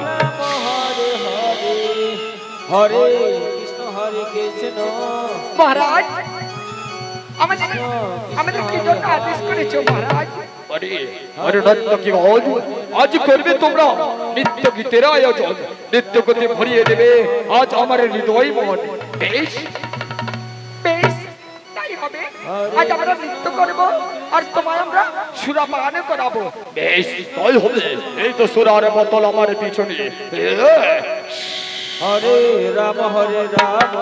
হরে কৃষ্ণ হরে কৃষ্ণ মহারাজ আমাদের কি জন্য আদেশ করেছো মহারাজ আজ করবে তোমরা নিত্য গীতের আয়োজন নিত্য গীতে ভরিয়ে দেবে আজ আমার হৃদয় মন বেশ তাই হবে আজ আমরা নৃত্য করবো আর তোমায় আমরা সুরাপান করাবো বেশ তাই হবে এই তো সুরার বোতল আমার পিছনে হরে রাম হরে রাম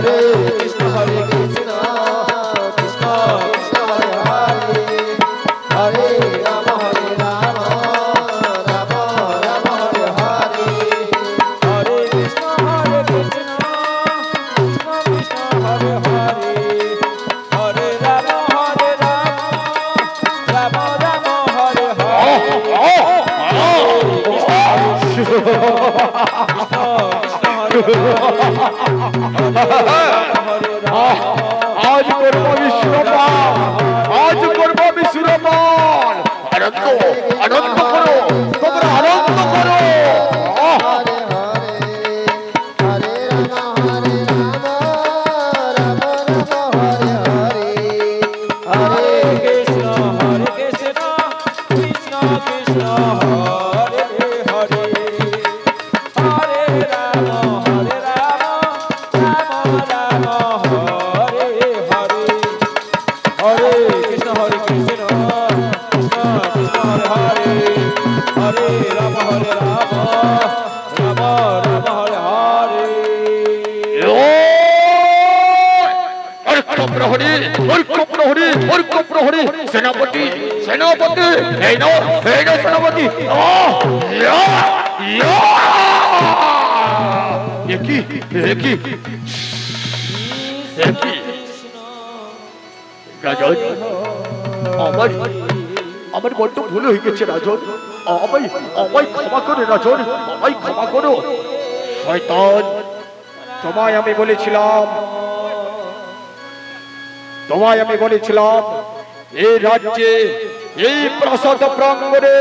হরে কৃষ্ণ হরে কৃষ্ণ কৃষ্ণ কৃষ্ণ হরে হরে হরে রাম রাম রাম হরে হরে হরে কৃষ্ণ কৃষ্ণ কৃষ্ণ হরে হরে হরে রাম রাম রাম হরে হরে আজ করব বিশ্বপাল, আজ করব বিশ্বপাল। আনন্দ আনন্দ করো, তোমরা আনন্দ করো। হরে হরে হরে রাম রাম রাম হরে হরে হরে কৃষ্ণ কৃষ্ণ কৃষ্ণ হরে হরে হরে রাম রাম হরে হরে হরে কৃষ্ণ কৃষ্ণ কৃষ্ণ কৃষ্ণ হরে হরে হরে রাম রাম রাম হরে হরে। অর্ক প্রহরী, অর্ক প্রহরী, অর্ক প্রহরী, সেনাপতি সেনাপতি, এই নাও সেনাপতি। একই একই একই রাজন, আমার আমার বড্ড ভুল হয়ে গেছে রাজন, আমায় আমায় ক্ষমা করো রাজন, আমায় ক্ষমা করো। শয়তান, তোমায় আমি বলেছিলাম, তোমায় আমি বলেছিলাম এই রাজ্যে এই প্রাসাদ প্রাঙ্গণে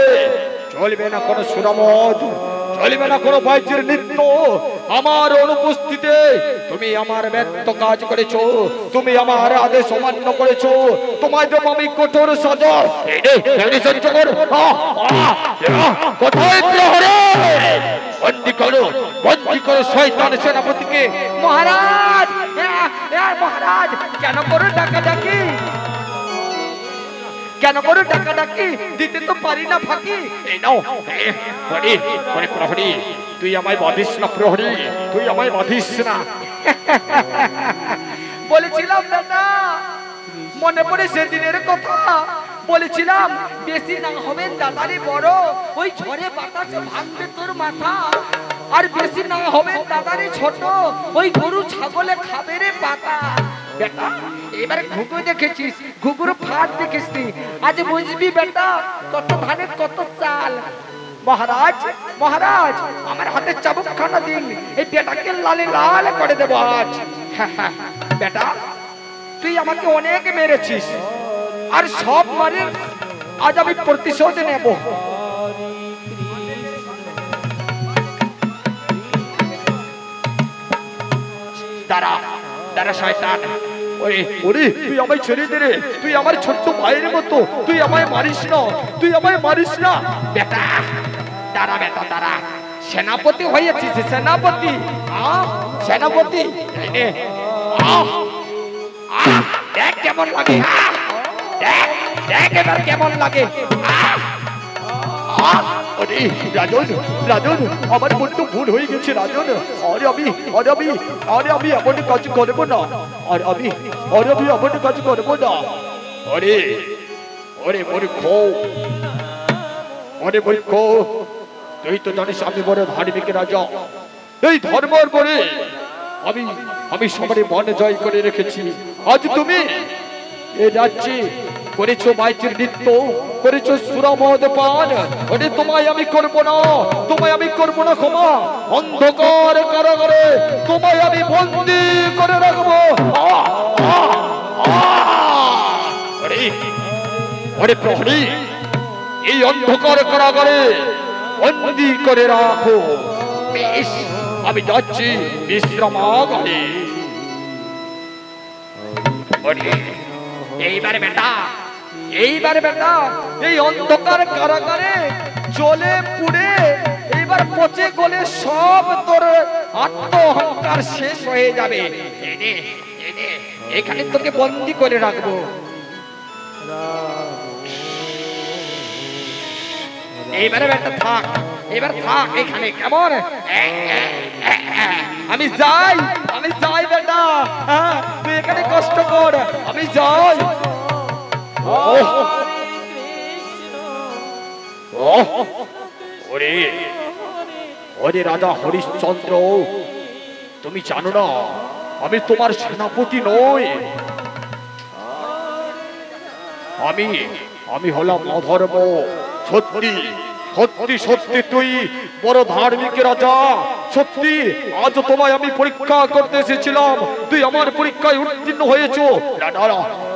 চলবে না কোনো সুরামদ, চলবে না কোনো বাহ্যের নৃত্য। আমার অনুপস্থিতিতে তুমি আমার ব্যর্থ কাজ করেছো, তুমি আমার আদেশ অমান্য করেছো, তোমায় দেব আমি কঠোর সাজা। কোথায় প্রহরী? বন্দি করো, বন্দি করো শয়তান সেনাপতিকে। মহারাজ মহারাজ, কেন করো ডাকাডাকি, কেন করো ডাকাডাকি, দিতে তো পারি না ফাঁকি। এই নাও প্রহরী, তুই আমায় বাঁধিস না প্রহরী, তুই আমায় বাঁধিস না। বলেছিলাম দাদা, মনে পড়ে সেদিনের কথা, বলেছিলাম বেশি না হবে দাদারে বড়, ওই ঝড়ে বাতাসে ভাঙবে তোর মাথা। আর বেশি না হবে দাদারে ছোট, ওই গরু ছাগলে খাবে রে পাতা। বেটা, এবারে ঘুঘু দেখেছিস, ঘুঘুর ফাট দেখিস নি, আজ বুঝবি বেটা কত ধানের কত চাল। মহারাজ মহারাজ, আমার হাতে চাবুক খানা দিন, এই বেটাকে লালে লাল করে দেবো আজ। বেটা, তুই আমাকে অনেক মেরেছিস, আর সব মারের আজ আমি প্রতিশোধ নেব। দাঁড়া দাঁড়া শয়তান, ওরে ওরে, তুই আমায় ছেড়ে দে রে, তুই আমার ছোট্ট ভাইয়ের মতো, তুই আমায় মারিস না, তুই আমায় মারিস না। বেটা দাঁড়া, বেটা দাঁড়া, সেনাপতি হয়েছিস, সেনাপতি, সেনাপতি, এই নে, দেখ কেমন লাগে, দেখ দেখ এবার কেমন লাগে। আরে রাজন, রাজন, আমার বড্ড ভুল হয়ে গেছে রাজন। আরে আমি এমন কাজ করবো না, আর আমি এমন কাজ করবো না। আরে ওরে মূর্খ, ওরে মূর্খ, তুই তো জানিস আমি বড় ধার্মিক রাজা, এই ধর্মের পরে আমি সবার মন জয় করে রেখেছি। আজ তুমি এই রাজ্যে করেছো মাইকের নৃত্য, করেছো সুরামদ পান, ওরে তোমায় আমি করবো না, তোমায় আমি করবো না ক্ষমা। অন্ধকার কারাগারে তোমায় আমি বন্দি করে রাখবো। ওরে প্রহরী, এই অন্ধকার কারাগারে বন্দি করে রাখো। বেশ, আমি যাচ্ছি বিশ্রামাগারে। এইবার বেটা, এইবার বেটা, এই অন্ধকার কারাগারে জ্বলে পুড়ে এইবার পচে গলে সব তোর আত্ম অহংকার শেষ হয়ে যাবে। এনে এনে এখানে তোকে বন্দি করে রাখবো। এইবারে বেটা থাক, এবার থাক এখানে, কেমন? আমি যাই বেটা। হ্যাঁ, তুই এখানে কষ্ট কর, আমি যাই। ওরে ওরে রাজা হরিশ্চন্দ্র, তুমি জানো না আমি তোমার সেনাপতি নই, আমি হলাম অধর্ম। সত্যি সত্যি সত্যি তুই বড় ধার্মিক রাজা। সত্যি আজ তোমায় আমি পরীক্ষা করতে এসেছিলাম, তুই আমার পরীক্ষায় উত্তীর্ণ হয়েছো।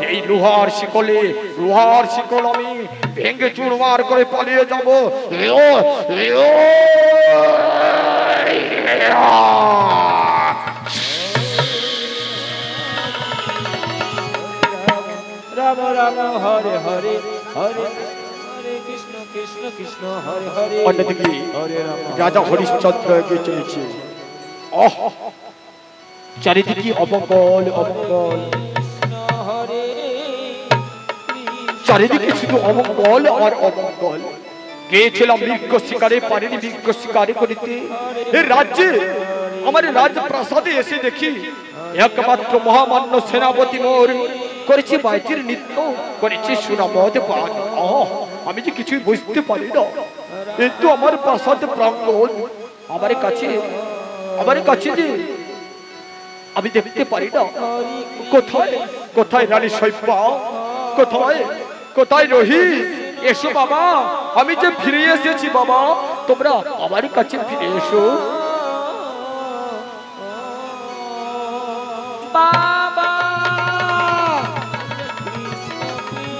এই লোহার শিকল আমি ভেঙে চুরমার করে পালিয়ে যাব। রাম রাম হরে হরে হরে কৃষ্ণ কৃষ্ণ কৃষ্ণ হরে হরে। অন্যদিকে রাজা হরিশ্চন্দ্র এগিয়ে চলেছে। চারিদিকে অমঙ্গল অমঙ্গল, চারিদিকে শুধু অমঙ্গল আর অমঙ্গল। গিয়েছিলাম মৃগ শিকারে, পারিনি মৃগ শিকারে করিতে। এই রাজ্যে আমার রাজপ্রাসাদে এসে দেখি একমাত্র মহামান্য সেনাপতি মোর করেছে বাইজির নৃত্য, করেছে সুনামদ পান। আমি যে কিছুই বুঝতে পারি না। কিন্তু আমার প্রাসাদ প্রাঙ্গণ আমার কাছে যে আমি দেখতে পারি না। কোথায় কোথায় রানী শৈব্যা, কোথায় রহি? এসো বাবা, আমি যে ফিরে এসেছি বাবা, তোমরা আমার কাছে ফিরে এসো। বাবা,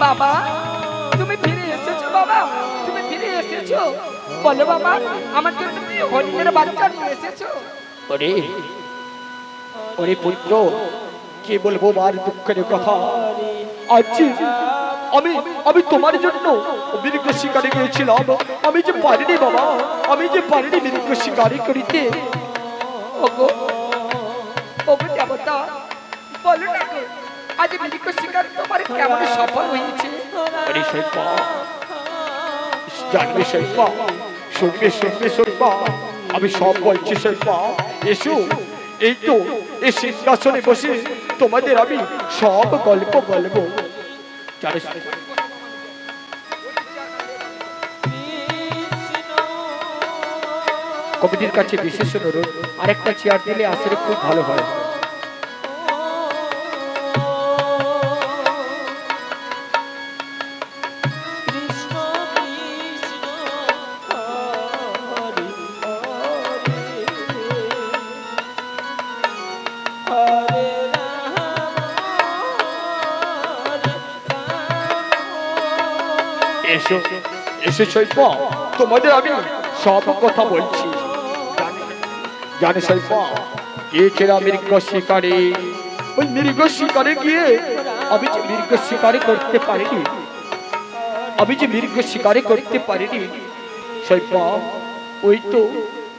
বাবা তুমি ফিরে এসেছো বাবা, তুমি ফিরে এসেছো। বলো বাবা, আমার জন্য তুমি হরিণের বাচ্চা নিয়ে এসেছো। ওরে পুত্র, কি বলবো আর দুঃখের কথা। আজ আমি তোমার জন্য মৃগ শিকারে গিয়েছিলাম, আমি যে পারিনি বাবা, আমি যে পারিনি মৃগ শিকারে করিতে। ওগো দেবতা, বলো না গো, আজ মৃগ শিকার তোমার কেমন সফল হয়েছে? আরে শৈব্যা, জানবে শৈব্যা, শুনবে শৈব্যা, আমি সব বলছি শৈব্যা। এসো, এই তো এই সিংহাসনে বসে তোমাদের আমি সব গল্প বলবো। কমিটির কাছে বিশেষ অনুরোধ, আরেকটা চেয়ার দিলে আসলে খুব ভালো হয়। এসে শৈব্যা, তোমাদের আমি সব কথা বলছি। জানে শৈব্যা, গিয়েছিলাম মৃগ শিকারে। ওই মৃগ শিকারে গিয়ে আমি যে মৃগ শিকারে করতে পারিনি, শৈব্যা। ওই তো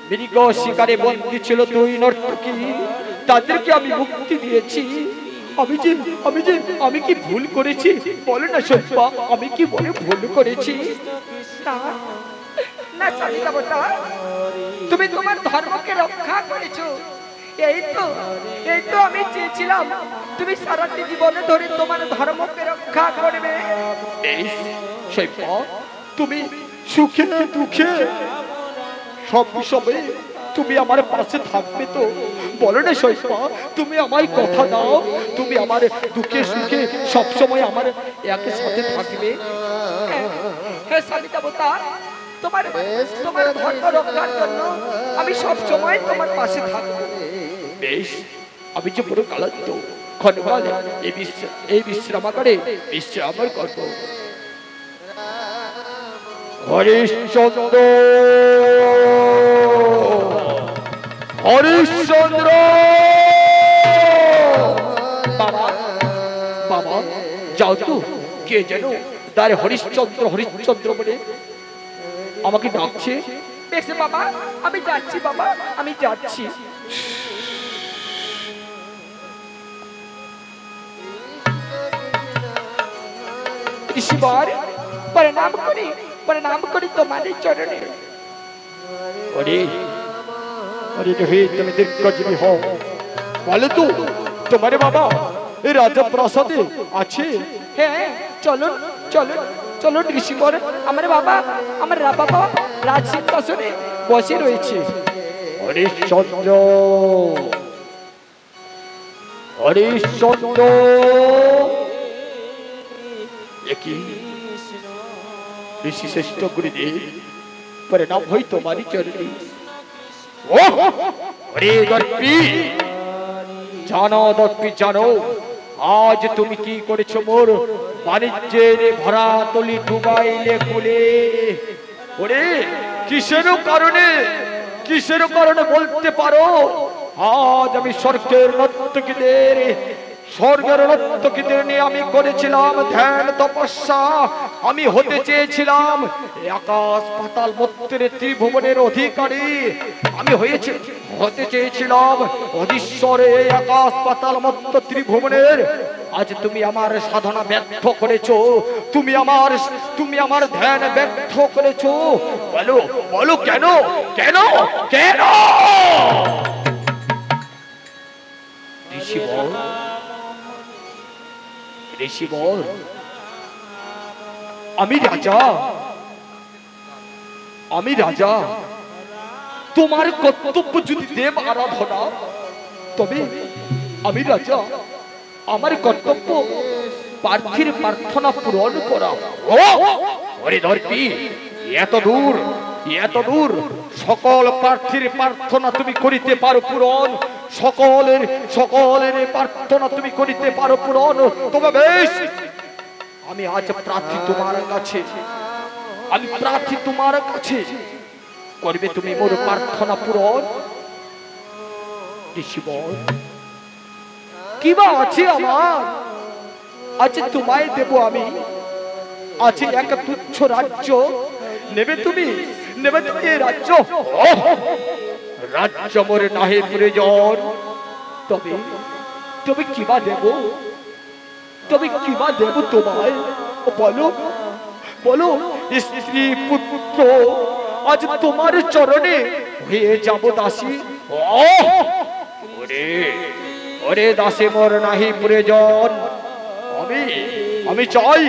মৃগ শিকারে বন্দী ছিল দুই নর্তকী, তাদেরকে আমি মুক্তি দিয়েছি। আমি কি ভুল করেছি বলে না শৈব্যা, আমি কি বলে ভুল করেছি? না দেবতা, তুমি তোমার ধর্মকে রক্ষা করেছো। এই তো আমি চেয়েছিলাম তুমি সারাটি জীবনে ধরে তোমার ধর্মকে রক্ষা করবে। এই শৈব্যা, তুমি সুখে দুঃখে সব সময় তুমি আমার পাশে থাকবে তো? বলো না শৈব্যা, তুমি আমায় কথা দাও, তুমি আমার দুঃখে সুখে সব সময় আমার একের সাথে থাকবে। হে স্বামী দেবতা, তোমার ধর্ম রক্ষার জন্য আমি সব সময় তোমার পাশে থাকবো। বেশ, আমি যে পুরো কালান্ত ক্ষণকাল এই বিশ্রামাগারে বিশ্রাম করব। হরিশ্চন্দ্র, বাবা যাও তো, কে যেন তার হরিশ্চন্দ্র বলে আমাকে ডাকছে। বেশ বাবা, আমি যাচ্ছি বাবা, আমি যাচ্ছি। ईश्वर प्रणाम करी तुम्हारे चरणे। ओरे अरे হে তুমি দীর্ঘজীবী হও। বলে তো তোমার বাবা এই রাজপ্রাসাদে আছে? হ্যাঁ, চলুন চলুন চলুন ঋষিবর, আমার বাবা রাজ সিংহাসনে বসে রয়েছে। হরিশ্চন্দ্র, হরিশ্চন্দ্র, একই ঋষি শ্রেষ্ঠ গুরুদেব, প্রণাম হই তোমারই চরণে। ও হরে দর্পি, জানো দর্পি জানো, আজ তুমি কি করেছো মোর বাণিজ্যের ভরা তলি ডুবাইলে কুলে। ওরে কিসের কারণে বলতে পারো? আজ আমি স্বর্গের নর্তকীদের নিয়ে আমি করেছিলাম ধ্যান তপস্যা। আমি হতে চেয়েছিলাম আকাশ পাতাল মধ্যের ত্রিভুবনের অধিকারী। আমি হতে চেয়েছিলাম অধীশ্বরে আকাশ পাতাল মধ্য ত্রিভুবনের। আজ তুমি আমার সাধনা ব্যর্থ করেছো, তুমি আমার ধ্যান ব্যর্থ করেছো। বলো বলো কেন কেন কেন? ঋষিবর, আমি রাজা, তোমার কর্তব্য যদি দেব আরাধনা, তবে আমি রাজা, আমার কর্তব্য প্রার্থীর প্রার্থনা পূরণ করা। ওরে দর্পি, এত দূর সকল প্রার্থীর প্রার্থনা তুমি করিতে পারো পূরণ, সকলের প্রার্থনা তুমি করিতে পারো পূরণ। তবে বেশ, আমি আজ প্রার্থী তোমার কাছে, করবে তুমি মোর প্রার্থনা পূরণ? ঋষিবর, কিবা আছে আমার? আজ তোমায় দেব আমি, আছে এক তুচ্ছ রাজ্য, নেবে তুমি রাজ্য? রাজ্য মোর নাহি প্রয়োজন। তবে কিবা দেব তোমায়? বলো স্ত্রী পুত্র, আজ তোমার চরণে হয়ে যাব দাসী। ওরে দাসী মোর নাহি প্রয়োজন। আমি চাই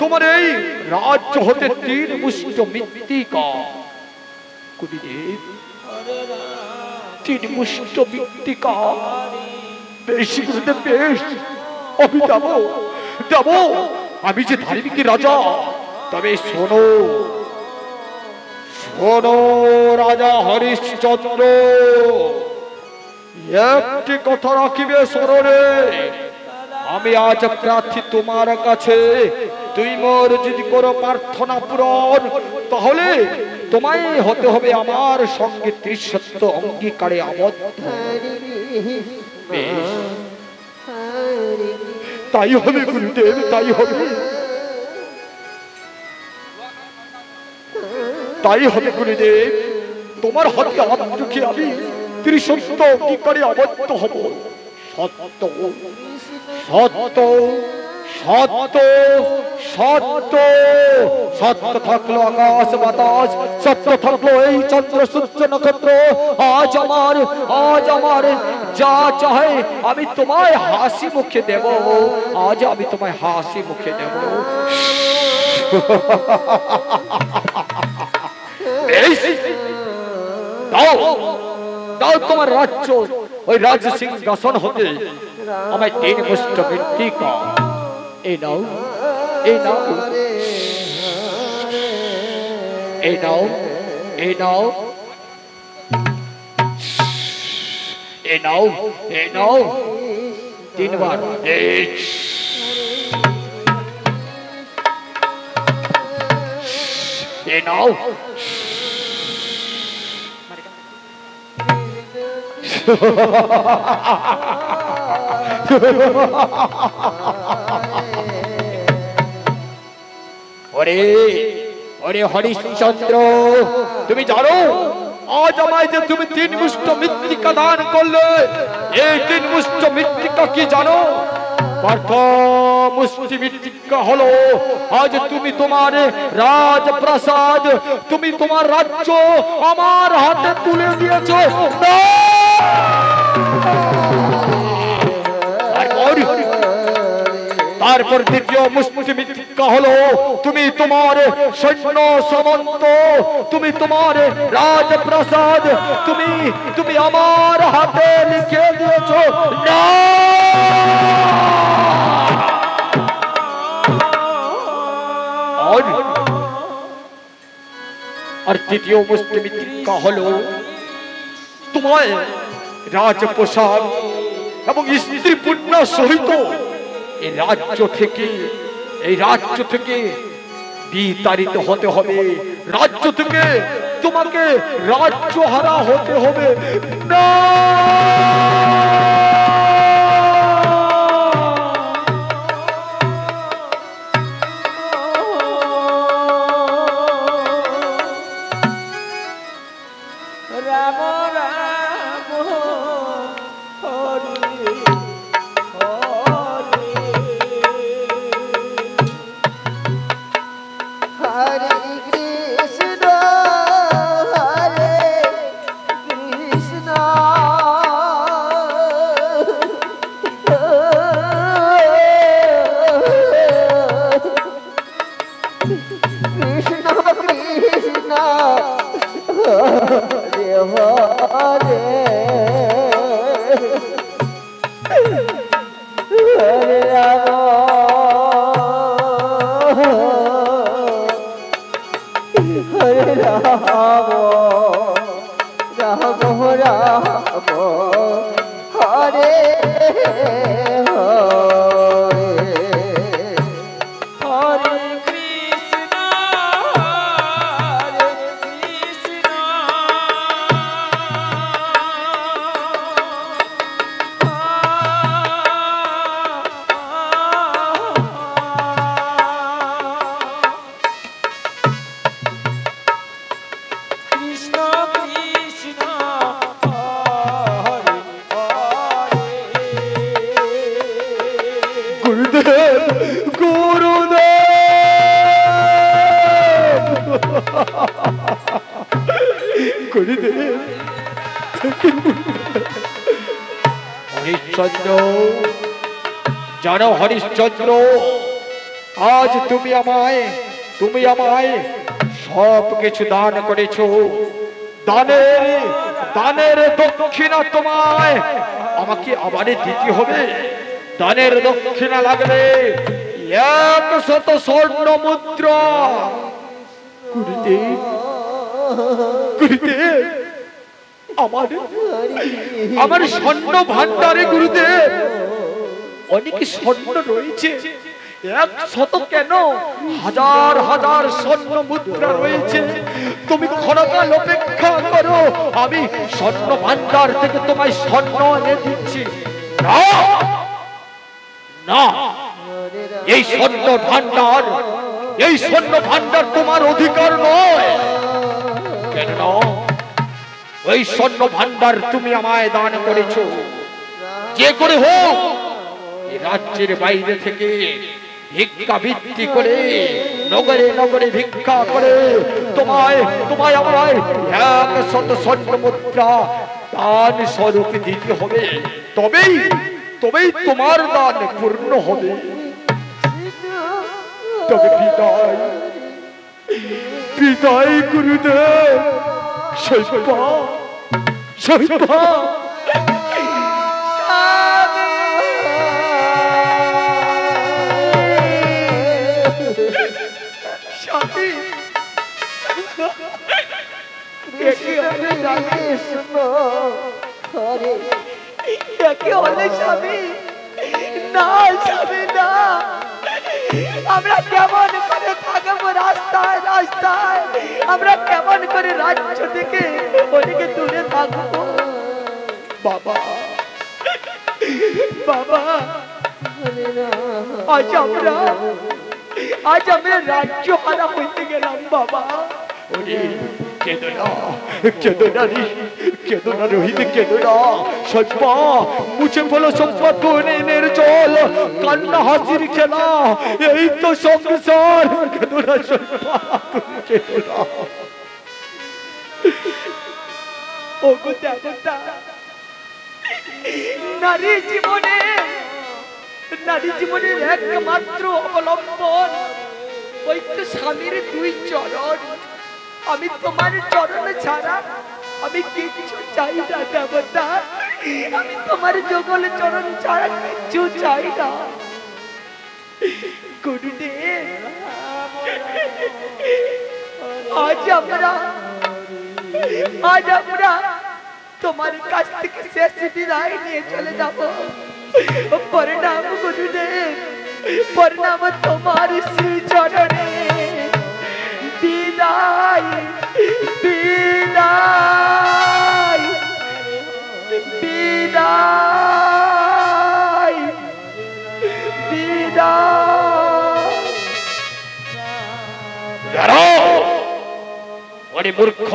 তোমার এই রাজ্য হতে 3 মুষ্ট মৃত্তিকা। গুরুদেব, 3 মুষ্ট মৃত্তিকা? বেশি গুরুদেব, বেশ, আমি দেব। আমি যে ধার্মিক রাজা। তবে শোনো রাজা হরিশ্চন্দ্র, একটি কথা রাখিবে স্মরণে। আমি আজ প্রার্থী তোমার কাছে, তুই মোর যদি করো প্রার্থনা পূরণ, তাহলে তোমায় হতে হবে আমার সঙ্গে ত্রিসত্য অঙ্গীকারে আবদ্ধ। তাই হবে গুরুদেব, তাই হবে গুরুদেব। তোমার হাতে হাত রেখে আমি ত্রিসত্য অঙ্গীকারে আবদ্ধ হব। সত্য থাকলো আকাশ বাতাস, সত্য থাকলো এই চন্দ্র সূর্য নক্ষত্র। আজ আমার যা চাহে আমি তোমায় হাসি মুখে দেব। দাও তোমার রাজ্য, ওই রাজ্য সিংহাসন হতে আমায় 3 মুষ্ট মৃত্তিকা। এই নাও তিনবার। ওরে হরিশ্চন্দ্র, তুমি জানো আজ আমায় যে তুমি 3 মুষ্ট মৃত্তিকা দান করলে, এই 3 মুষ্ট মৃত্তিকা কি জানো? পার্থ মুষ্টি মৃত্তিকা হলো আজ তুমি তোমার রাজপ্রাসাদ তুমি তোমার রাজ্য আমার হাতে তুলে দিয়েছো না! তারপর দ্বিতীয় মুষ্টি মৃত্তিকা হলো তুমি তোমার সৈন্য সামন্ত তুমি তোমার রাজপ্রাসাদ তুমি তুমি আমার হাতে লিখে দিয়েছো না! আর তৃতীয় মুষ্টি মৃত্তিকা হলো তোমার রাজপ্রাসাদ এবং স্ত্রী পুণ্য সহিত এই রাজ্য থেকে বিতাড়িত হতে হবে রাজ্য থেকে তোমাকে রাজ্য হারা হতে হবে না! হরিশ্চন্দ্র জানো হরিশ্চন্দ্র আজ তুমি আমায় সব কিছু দান করেছো দানের দক্ষিণা তোমায় আমাকে আবার দিতে হবে দানের দক্ষিণা লাগবে 100 স্বর্ণ মুদ্রা গুরুদেব আমার স্বর্ণ ভান্ডারে গুরুদেব অনেক স্বর্ণ রয়েছে 100 কেন হাজার হাজার স্বর্ণ মুদ্রা রয়েছে তুমি ক্ষণকাল অপেক্ষা করো আমি স্বর্ণ ভান্ডার থেকে তোমায় স্বর্ণ এনে দিচ্ছি না না এই স্বর্ণ ভান্ডার তোমার অধিকার নয় কেন ওই স্বর্ণ ভান্ডার তুমি আমায় দান করেছো যে করে হোক এই রাজ্যের বাইরে থেকে ভিক্ষা বৃত্তি করে নগরে নগরে ভিক্ষা করে তোমায় আমায় 100 স্বর্ণ মুদ্রা দান স্বরূপ দিতে হবে তবেই তোমার দান পূর্ণ হবে তবে বিদায় গুরুদেব শৈবা আমরা কেমন করে থাকবো রাস্তায় রাস্তায় আমরা কেমন করে রাজ্য থেকে ওদিকে দূরে থাকবো বাবা আজ আমরা রাজ্য হারা হইতে গেলাম বাবা কেঁদো না, কেঁদো না রে, কেঁদো না রোহিত, কেঁদো না। সব্বা মুছে ফেলো সব্বা তোনের জল, কান্না হাসির খেলা, এই তো সংসার। কেঁদো না সব্বা, কেঁদো না। ওগো দেবতা, নারী জীবনের একমাত্র অবলম্বন ওই তো স্বামীর দুই চরণ। আমি তোমার চরণ ছাড়া আমি কিছু চাই না দেবতা, আমি তোমার যুগল চরণ ছাড়া কিছু চাই না। গুরুদেব, আজ আমরা তোমার কাছ থেকে শেষ বিদায় নিয়ে চলে যাব। প্রণাম গুরুদেব, প্রণাম তোমার শ্রী চরণে। বিদায় বিদায় বিদায় বিদায়। ওরে মূর্খ,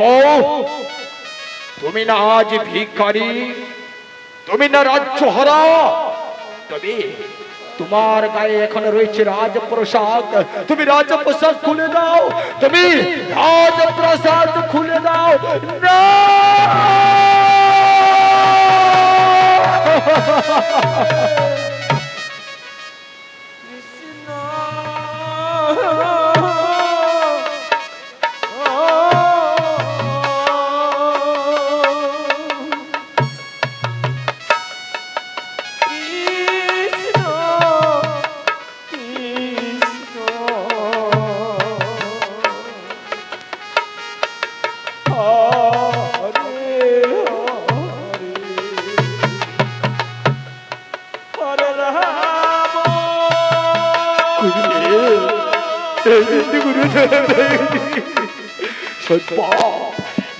তুমি না আজ ভিখারি, তুমি না রাজ্যহারা, তবে তোমার গায়ে এখনো রয়েছে রাজপ্রসাদ। তুমি রাজপ্রসাদ খুলে দাও, তুমি রাজপ্রসাদ খুলে দাও না।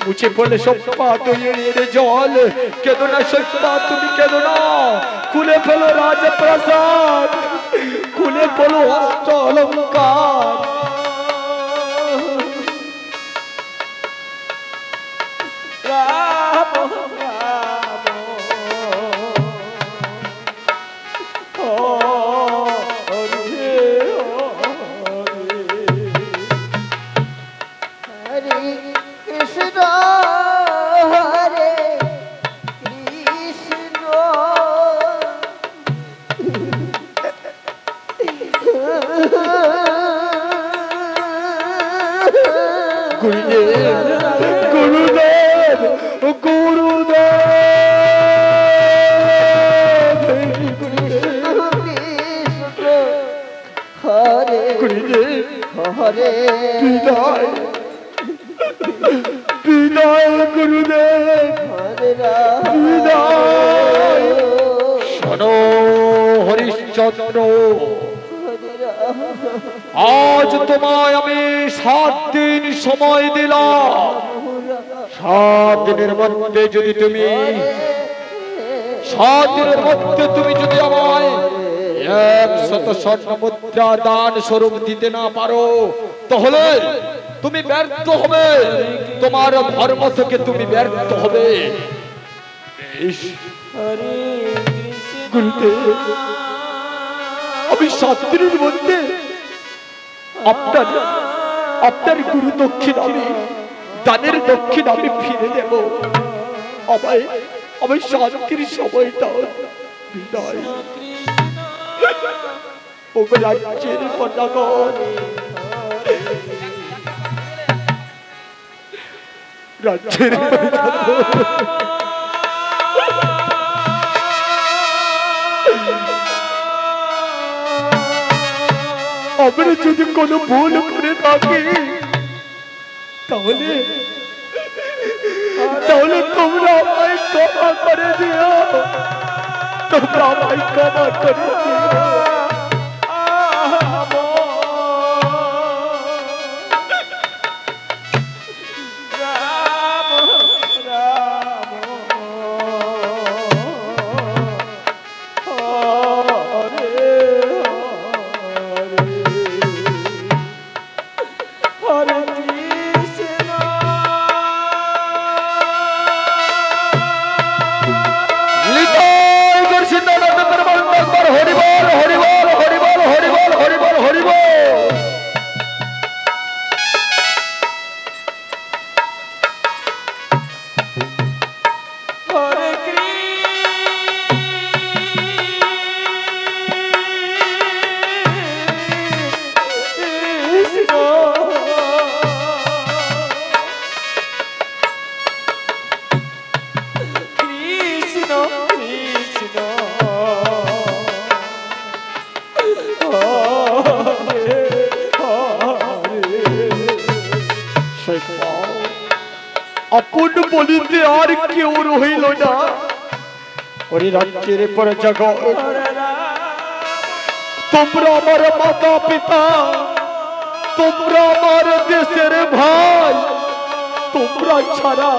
মুছে পড়লে সব্বা তৈরি জল। কেঁদো না সব্বা, তুমি কেঁদো না। খুলে ফেলো রাজপ্রাসাদ, খুলে ফেলো অষ্ট অলঙ্কার। আজ তোমায় আমি 7 দিন সময় দিলাম। 7 দিনের মধ্যে যদি তুমি 7 দিনের মধ্যে তুমি যদি আমায় 100 স্বর্ণ মুদ্রা দান স্বরূপ দিতে না পারো, তাহলে তুমি ব্যর্থ হবে, তোমার ধর্ম থেকে তুমি ব্যর্থ হবে। গুরুদেব, আমি 7 দিনের মধ্যে আপনার গুরু দক্ষিণ, আমি দানের দক্ষিণ আমি ফিরে দেব। আমায় শান্তির সময় দাও। বিদায়। ও রাজ্যের পতাকা, রাজ্যের আমরা যদি কোনো ভুল করে থাকি, তাহলে তোমরা আমায় ক্ষমা করে দিও, তোমরা আমায় ক্ষমা করে দিও। আপন বলিতে আর কেউ রহিল না। ওরে রাজ্যের পর জগৎ, তোমরা আমার মাতা পিতা, তোমরা আমার দেশের ভাই, তোমরা ছাড়া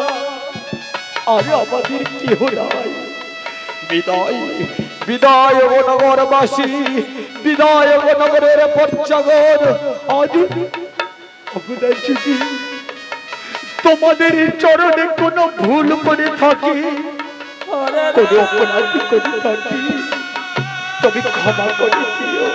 আর আমাদের কেহ নাই। বিদায় বিদায় ও নগরবাসী, বিদায় ও নগরের পর্যগণ। আজ আপনার যদি তোমাদের চরণে কোনো ভুল করে থাকি, কোনো অপরাধ করে থাকি, তবে ক্ষমা করে দিও।